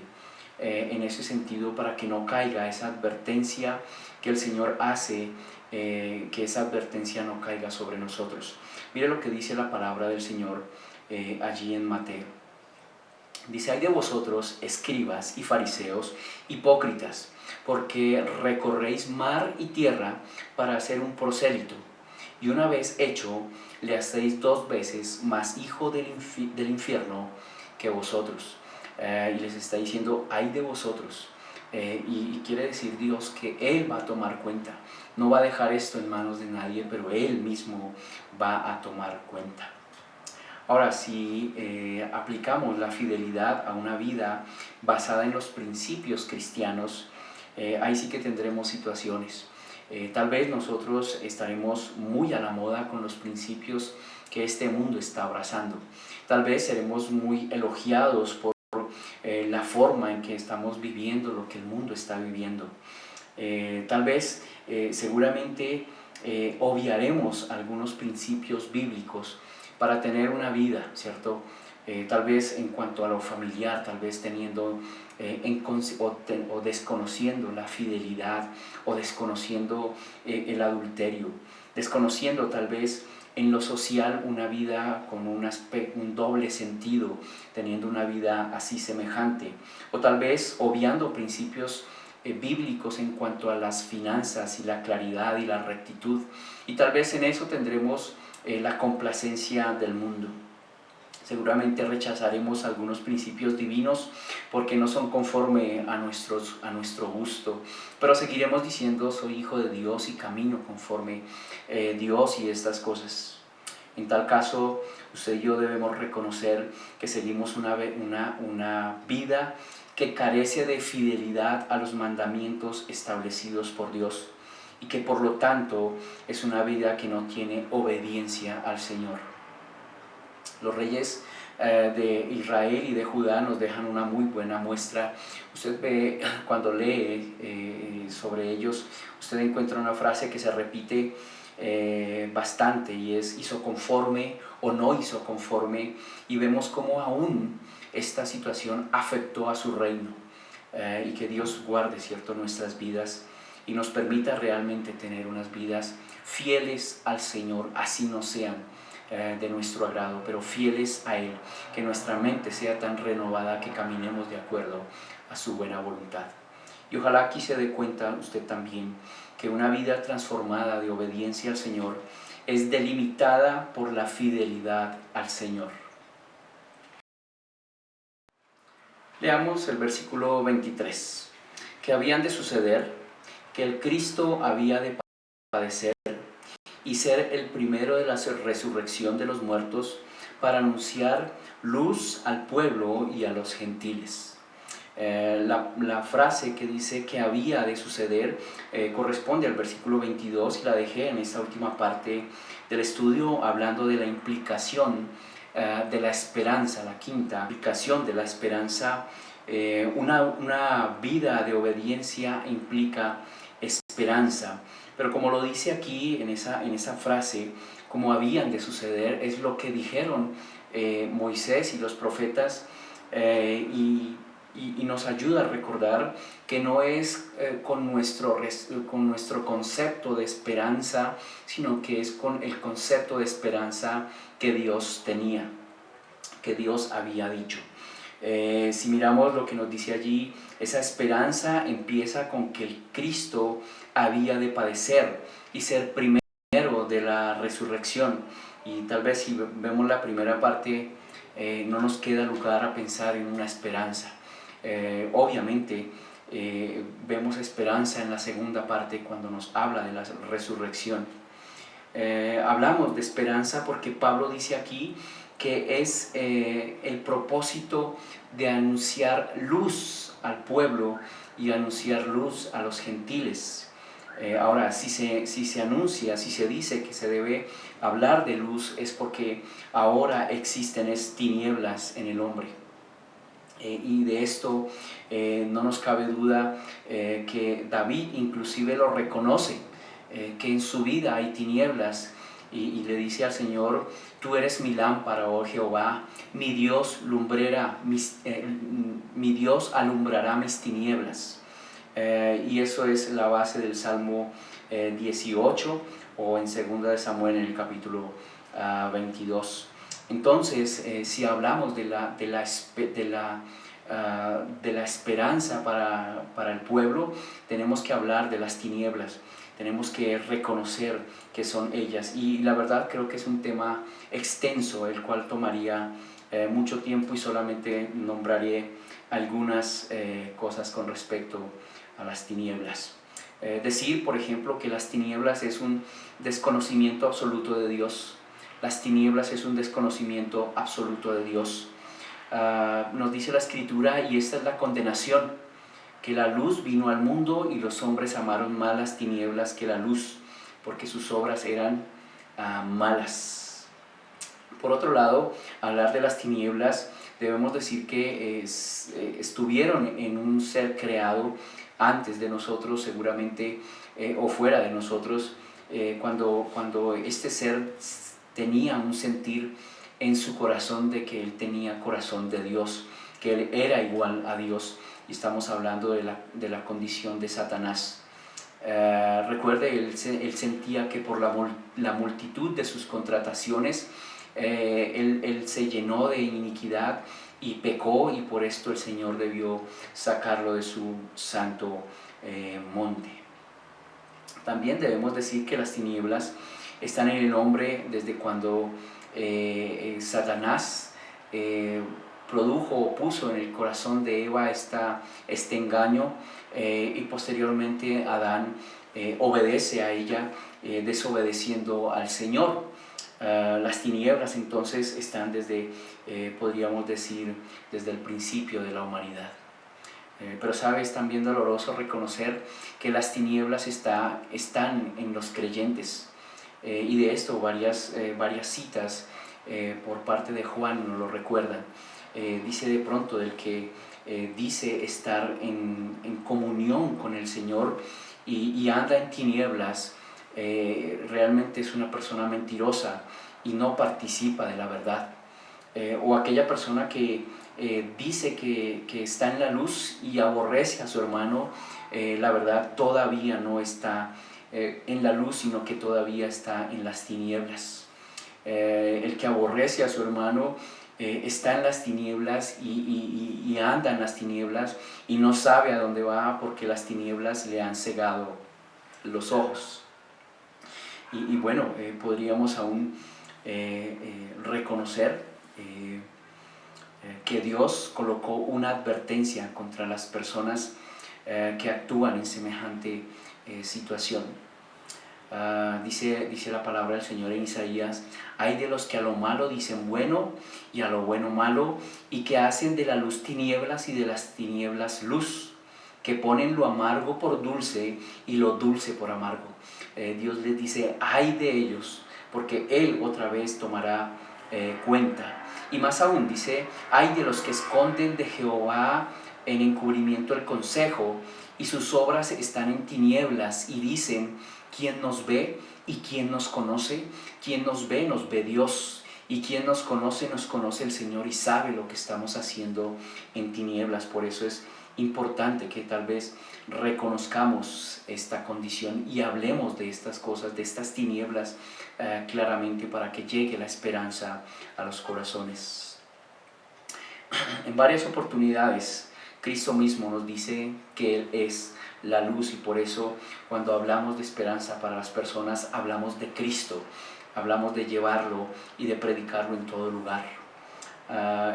en ese sentido para que no caiga esa advertencia que el Señor hace, que esa advertencia no caiga sobre nosotros. Mire lo que dice la palabra del Señor allí en Mateo. Dice: hay de vosotros, escribas y fariseos, hipócritas, porque recorréis mar y tierra para hacer un prosélito, y una vez hecho, le hacéis 2 veces más hijo del infierno que vosotros. Y les está diciendo: hay de vosotros. Y quiere decir Dios que Él va a tomar cuenta. No va a dejar esto en manos de nadie, pero Él mismo va a tomar cuenta. Ahora, si aplicamos la fidelidad a una vida basada en los principios cristianos, ahí sí que tendremos situaciones. Tal vez nosotros estaremos muy a la moda con los principios que este mundo está abrazando. Tal vez seremos muy elogiados por la forma en que estamos viviendo lo que el mundo está viviendo. Tal vez, seguramente, obviaremos algunos principios bíblicos para tener una vida, ¿cierto? Tal vez en cuanto a lo familiar, tal vez teniendo o desconociendo la fidelidad, o desconociendo el adulterio, desconociendo tal vez en lo social una vida con un doble sentido, teniendo una vida así semejante, o tal vez obviando principios bíblicos en cuanto a las finanzas y la claridad y la rectitud, y tal vez en eso tendremos la complacencia del mundo. Seguramente rechazaremos algunos principios divinos porque no son conforme a nuestro gusto, pero seguiremos diciendo: soy hijo de Dios y camino conforme Dios y estas cosas. En tal caso, usted y yo debemos reconocer que seguimos una vida que carece de fidelidad a los mandamientos establecidos por Dios, y que por lo tanto es una vida que no tiene obediencia al Señor. Los reyes de Israel y de Judá nos dejan una muy buena muestra. Usted ve, cuando lee sobre ellos, usted encuentra una frase que se repite bastante, y es: hizo conforme o no hizo conforme, y vemos cómo aún esta situación afectó a su reino, y que Dios guarde, ¿cierto?, nuestras vidas y nos permita realmente tener unas vidas fieles al Señor, así no sean de nuestro agrado, pero fieles a Él, que nuestra mente sea tan renovada que caminemos de acuerdo a su buena voluntad. Y ojalá aquí se dé cuenta usted también que una vida transformada de obediencia al Señor es delimitada por la fidelidad al Señor. Leamos el versículo 23. Que habían de suceder, que el Cristo había de padecer y ser el primero de la resurrección de los muertos, para anunciar luz al pueblo y a los gentiles. La frase que dice que había de suceder corresponde al versículo 22, y la dejé en esta última parte del estudio hablando de la implicación de la esperanza, la quinta implicación de la esperanza. Una vida de obediencia implica esperanza, pero como lo dice aquí en esa frase, como habían de suceder, es lo que dijeron Moisés y los profetas, y nos ayuda a recordar que no es con nuestro concepto de esperanza, sino que es con el concepto de esperanza que Dios tenía, que Dios había dicho. Si miramos lo que nos dice allí, esa esperanza empieza con que el Cristo había de padecer y ser primero de la resurrección. Y tal vez si vemos la primera parte, no nos queda lugar a pensar en una esperanza. Obviamente, vemos esperanza en la segunda parte cuando nos habla de la resurrección. Hablamos de esperanza porque Pablo dice aquí que es el propósito de anunciar luz al pueblo y anunciar luz a los gentiles. Ahora, si se anuncia, si se dice que se debe hablar de luz, es porque ahora existen tinieblas en el hombre. Y de esto no nos cabe duda que David inclusive lo reconoce, que en su vida hay tinieblas, y le dice al Señor: tú eres mi lámpara, oh Jehová, mi Dios alumbrará mis tinieblas. Y eso es la base del Salmo 18, o en 2 de Samuel en el capítulo 22. Entonces, si hablamos de la esperanza para el pueblo, tenemos que hablar de las tinieblas, tenemos que reconocer que son ellas. Y la verdad creo que es un tema extenso, el cual tomaría mucho tiempo, y solamente nombraré algunas cosas con respecto a las tinieblas. Decir, por ejemplo, que las tinieblas es un desconocimiento absoluto de Dios. Las tinieblas es un desconocimiento absoluto de Dios. Nos dice la Escritura, y esta es la condenación, que la luz vino al mundo y los hombres amaron más las tinieblas que la luz, porque sus obras eran malas. Por otro lado, hablar de las tinieblas, debemos decir que estuvieron en un ser creado antes de nosotros, seguramente, o fuera de nosotros, cuando este ser tenía un sentir en su corazón de que él tenía corazón de Dios, que él era igual a Dios, y estamos hablando de la condición de Satanás. Recuerde, él sentía que por la multitud de sus contrataciones, él se llenó de iniquidad y pecó, y por esto el Señor debió sacarlo de su santo monte. También debemos decir que las tinieblas están en el hombre desde cuando Satanás produjo o puso en el corazón de Eva este engaño, y posteriormente Adán obedece a ella, desobedeciendo al Señor. Las tinieblas entonces están podríamos decir, desde el principio de la humanidad. Pero es también doloroso reconocer que las tinieblas están en los creyentes. Y de esto varias citas por parte de Juan nos lo recuerdan. Dice de pronto del que dice estar en comunión con el Señor y anda en tinieblas, realmente es una persona mentirosa y no participa de la verdad. O aquella persona que dice que está en la luz y aborrece a su hermano, la verdad todavía no está en la luz, sino que todavía está en las tinieblas. El que aborrece a su hermano está en las tinieblas y anda en las tinieblas y no sabe a dónde va, porque las tinieblas le han cegado los ojos. Y bueno, podríamos aún reconocer que Dios colocó una advertencia contra las personas que actúan en semejante situación. Dice la palabra del Señor en Isaías: hay de los que a lo malo dicen bueno y a lo bueno malo, y que hacen de la luz tinieblas y de las tinieblas luz, que ponen lo amargo por dulce y lo dulce por amargo. Dios les dice: ay de ellos, porque Él otra vez tomará cuenta. Y más aún dice: ay de los que esconden de Jehová en encubrimiento el consejo, y sus obras están en tinieblas, y dicen: ¿quién nos ve y quién nos conoce? ¿Quién nos ve Dios, y quién nos conoce el Señor, y sabe lo que estamos haciendo en tinieblas. Por eso es importante que tal vez reconozcamos esta condición y hablemos de estas cosas, de estas tinieblas, claramente, para que llegue la esperanza a los corazones. En varias oportunidades Cristo mismo nos dice que Él es la luz, y por eso cuando hablamos de esperanza para las personas hablamos de Cristo, hablamos de llevarlo y de predicarlo en todo lugar.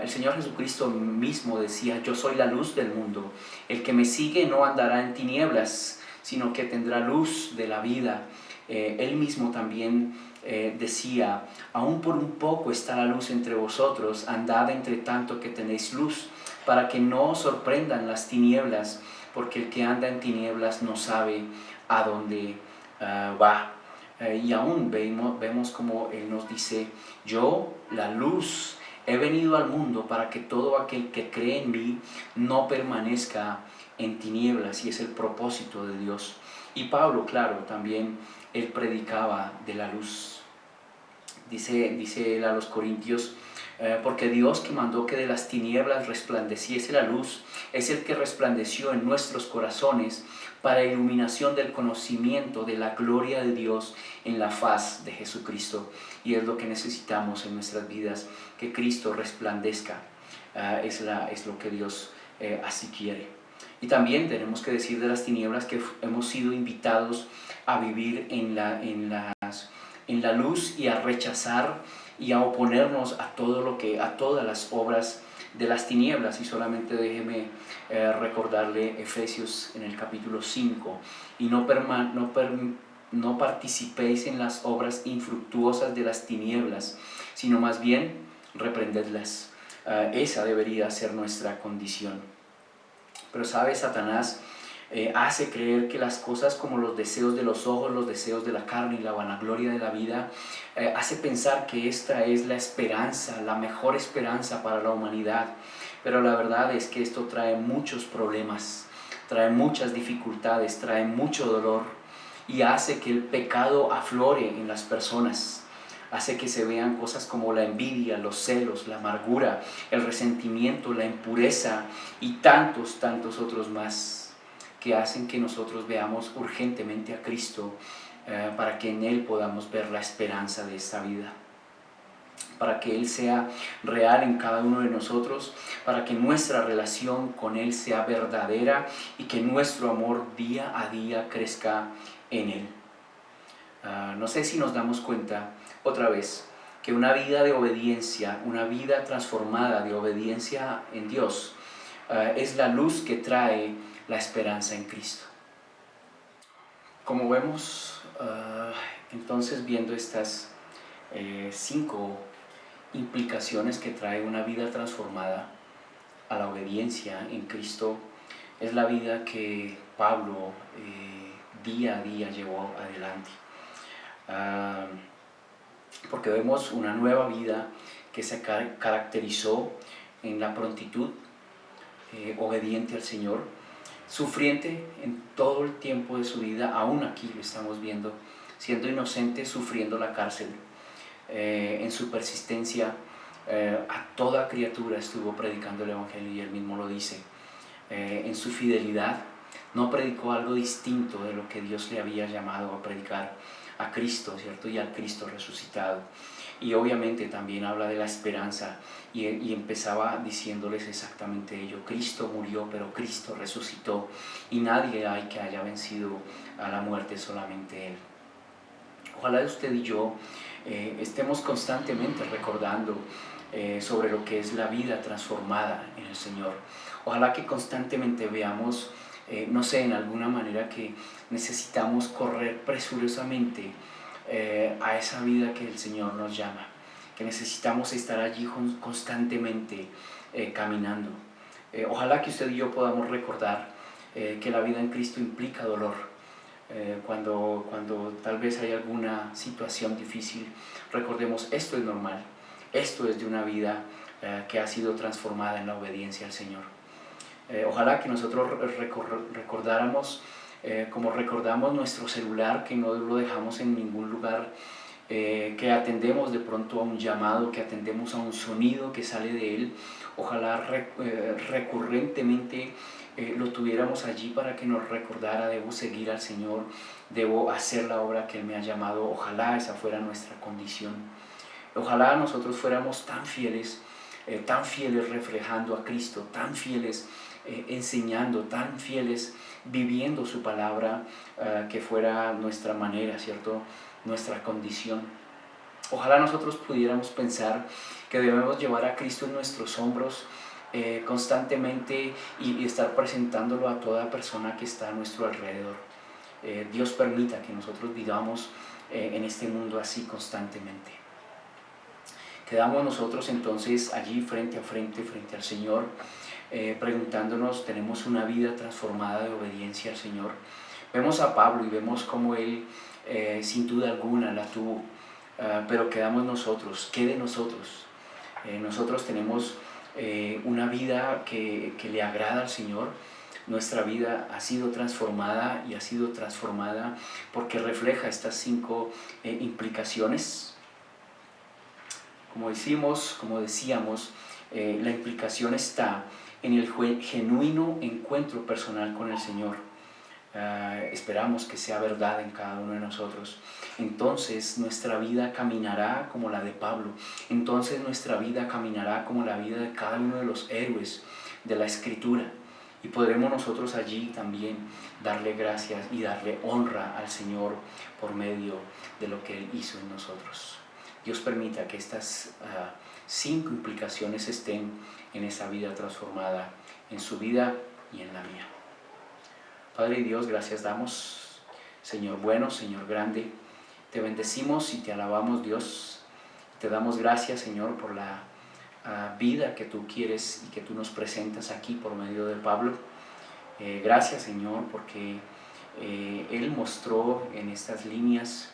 El Señor Jesucristo mismo decía: yo soy la luz del mundo, el que me sigue no andará en tinieblas, sino que tendrá luz de la vida. Él mismo también decía: aún por un poco está la luz entre vosotros, andad entre tanto que tenéis luz, para que no os sorprendan las tinieblas, porque el que anda en tinieblas no sabe a dónde va. Y aún vemos como Él nos dice: yo, la luz, he venido al mundo para que todo aquel que cree en mí no permanezca en tinieblas, y es el propósito de Dios. Y Pablo, claro, también él predicaba de la luz. Dice él a los Corintios: porque Dios, que mandó que de las tinieblas resplandeciese la luz, es el que resplandeció en nuestros corazones para iluminación del conocimiento de la gloria de Dios en la faz de Jesucristo. Y es lo que necesitamos en nuestras vidas, que Cristo resplandezca. Es lo que Dios así quiere. Y también tenemos que decir de las tinieblas que hemos sido invitados a vivir en la luz, y a rechazar y a oponernos a todas las obras de las tinieblas. Y solamente déjeme recordarle Efesios en el capítulo 5: y no participéis en las obras infructuosas de las tinieblas, sino más bien reprendedlas. Esa debería ser nuestra condición. Pero sabe, Satanás hace creer que las cosas como los deseos de los ojos, los deseos de la carne y la vanagloria de la vida, hace pensar que esta es la esperanza, la mejor esperanza para la humanidad. Pero la verdad es que esto trae muchos problemas, trae muchas dificultades, trae mucho dolor, y hace que el pecado aflore en las personas. Hace que se vean cosas como la envidia, los celos, la amargura, el resentimiento, la impureza y tantos otros más, que hacen que nosotros veamos urgentemente a Cristo, para que en Él podamos ver la esperanza de esta vida, para que Él sea real en cada uno de nosotros, para que nuestra relación con Él sea verdadera y que nuestro amor día a día crezca en Él. No sé si nos damos cuenta otra vez que una vida de obediencia, una vida transformada de obediencia en Dios, es la luz que trae la esperanza en Cristo. Como vemos, entonces, viendo estas 5 implicaciones que trae una vida transformada a la obediencia en Cristo, es la vida que Pablo día a día llevó adelante. Porque vemos una nueva vida que se caracterizó en la prontitud, obediente al Señor, sufriente en todo el tiempo de su vida. Aún aquí lo estamos viendo, siendo inocente, sufriendo la cárcel. En su persistencia, a toda criatura estuvo predicando el Evangelio, y él mismo lo dice. En su fidelidad, no predicó algo distinto de lo que Dios le había llamado a predicar, a Cristo, ¿cierto? Y al Cristo resucitado. Y obviamente también habla de la esperanza, y empezaba diciéndoles exactamente ello: Cristo murió, pero Cristo resucitó, y nadie hay que haya vencido a la muerte, solamente Él. Ojalá usted y yo estemos constantemente recordando sobre lo que es la vida transformada en el Señor. Ojalá que constantemente veamos, no sé, en alguna manera que necesitamos correr presurosamente a esa vida que el Señor nos llama, que necesitamos estar allí constantemente caminando. Ojalá que usted y yo podamos recordar que la vida en Cristo implica dolor. Cuando tal vez hay alguna situación difícil, recordemos: esto es normal, esto es de una vida que ha sido transformada en la obediencia al Señor. Ojalá que nosotros recordáramos, como recordamos nuestro celular, que no lo dejamos en ningún lugar, que atendemos de pronto a un llamado, que atendemos a un sonido que sale de él. Ojalá recurrentemente lo tuviéramos allí para que nos recordara: debo seguir al Señor, debo hacer la obra que Él me ha llamado. Ojalá esa fuera nuestra condición. Ojalá nosotros fuéramos tan fieles reflejando a Cristo, tan fieles enseñando, tan fieles, viviendo su palabra, que fuera nuestra manera, ¿cierto? Nuestra condición. Ojalá nosotros pudiéramos pensar que debemos llevar a Cristo en nuestros hombros constantemente y estar presentándolo a toda persona que está a nuestro alrededor. Dios permita que nosotros vivamos en este mundo así constantemente. Quedamos nosotros entonces allí frente a frente al Señor, preguntándonos, ¿tenemos una vida transformada de obediencia al Señor? Vemos a Pablo y vemos cómo él sin duda alguna la tuvo, pero quedamos nosotros. ¿Qué de nosotros? Nosotros tenemos una vida que le agrada al Señor. Nuestra vida ha sido transformada y ha sido transformada porque refleja estas 5 implicaciones. Como decíamos, la implicación está en el genuino encuentro personal con el Señor. Esperamos que sea verdad en cada uno de nosotros. Entonces nuestra vida caminará como la de Pablo. Entonces nuestra vida caminará como la vida de cada uno de los héroes de la Escritura. Y podremos nosotros allí también darle gracias y darle honra al Señor por medio de lo que Él hizo en nosotros. Dios permita que estas 5 implicaciones estén en esa vida transformada, en su vida y en la mía. Padre y Dios, gracias damos, Señor bueno, Señor grande. Te bendecimos y te alabamos, Dios. Te damos gracias, Señor, por la vida que tú quieres y que tú nos presentas aquí por medio de Pablo. Gracias, Señor, porque Él mostró en estas líneas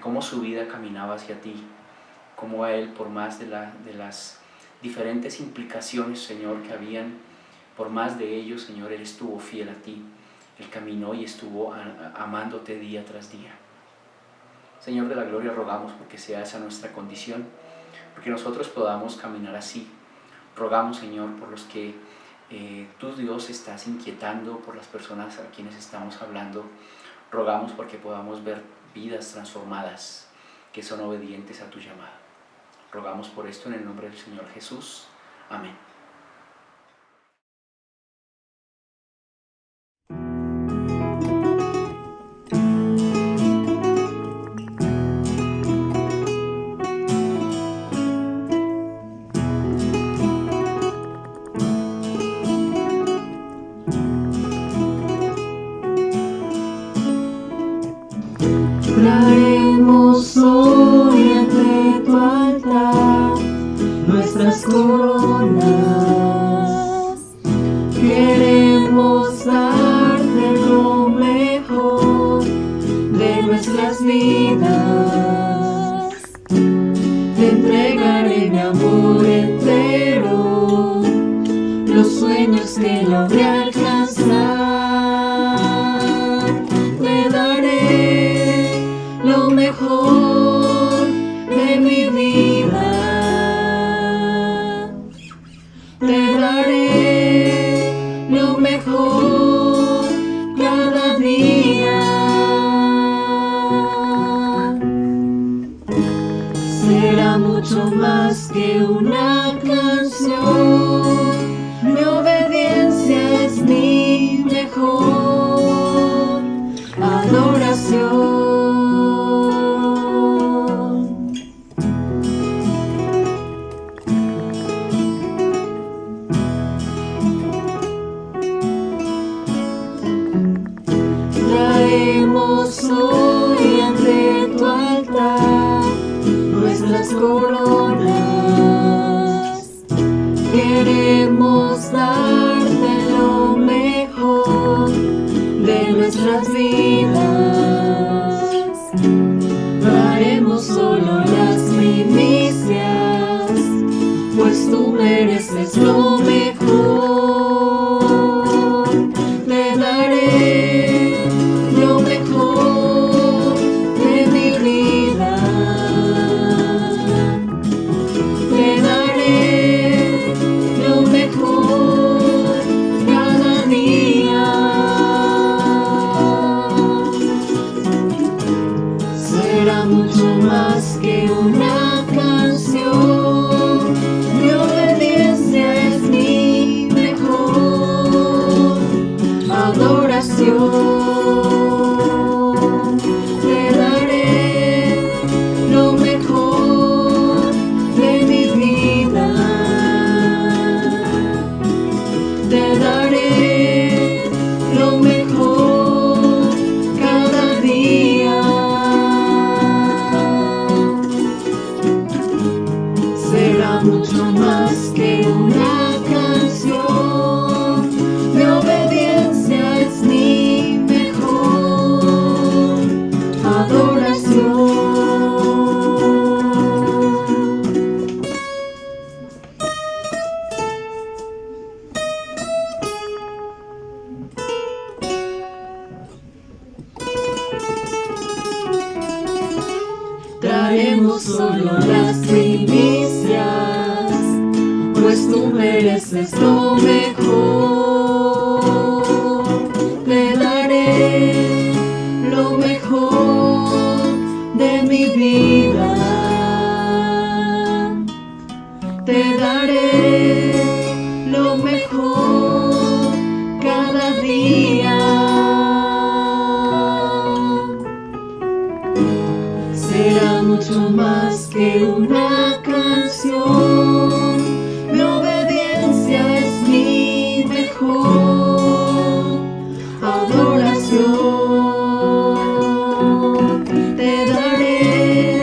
cómo su vida caminaba hacia ti, cómo a Él, por más de las diferentes implicaciones, Señor, que habían, por más de ellos, Señor, Él estuvo fiel a ti. Él caminó y estuvo amándote día tras día. Señor de la gloria, rogamos porque sea esa nuestra condición, porque nosotros podamos caminar así. Rogamos, Señor, por los que tú, Dios, estás inquietando, por las personas a quienes estamos hablando. Rogamos porque podamos ver vidas transformadas que son obedientes a tu llamada. Rogamos por esto en el nombre del Señor Jesús. Amén. Traemos hoy ante tu altar nuestras coronas. Queremos darte lo mejor de nuestras vidas. Te entregaré mi amor entero, los sueños que logré alcanzar. Te daré lo mejor de mi vida. Te daré lo mejor cada día. Será mucho más que una canción. Mi obediencia es mi mejor adoración. Traemos hoy ante tu altar nuestras coronas. Queremos darte lo mejor de nuestras vidas. Daremos solo las primicias, pues tú mereces lo mejor. Te daré lo mejor de mi vida. Te daré lo mejor cada día. Será mucho más que una canción. Mi obediencia es mi mejor será mucho más que una canción. Mi obediencia es mi mejor adoración. Traemos solo las primicias, pues tú mereces lo mejor. Te daré lo mejor de mi vida. Te daré lo mejor cada día. Será mucho más que una canción. Mi obediencia es mi mejor adoración. Te daré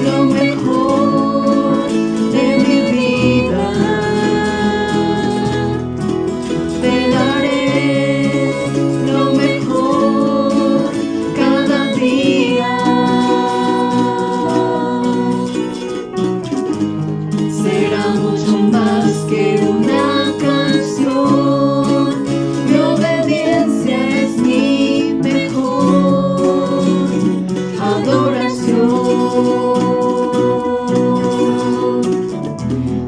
lo mejor de mi vida. Te daré lo mejor cada día. Será mucho más que una canción. Mi obediencia es mi mejor adoración.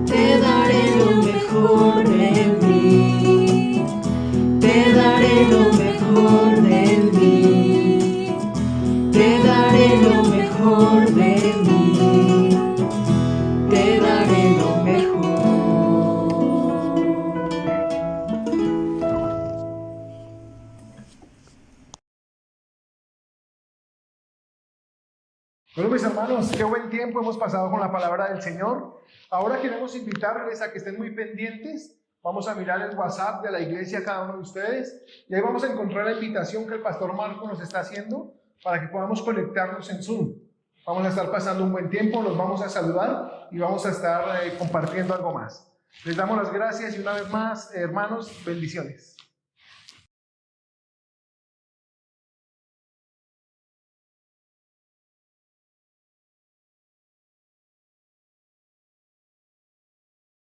Te daré lo mejor de mí. Te daré lo mejor de mí. Te daré lo mejor de mí. Te daré lo mejor. Bueno, mis hermanos, qué buen tiempo hemos pasado con la palabra del Señor. Ahora queremos invitarles a que estén muy pendientes. Vamos a mirar el WhatsApp de la iglesia cada uno de ustedes y ahí vamos a encontrar la invitación que el pastor Marco nos está haciendo para que podamos conectarnos en Zoom. Vamos a estar pasando un buen tiempo, los vamos a saludar y vamos a estar compartiendo algo más. Les damos las gracias y una vez más, hermanos, bendiciones.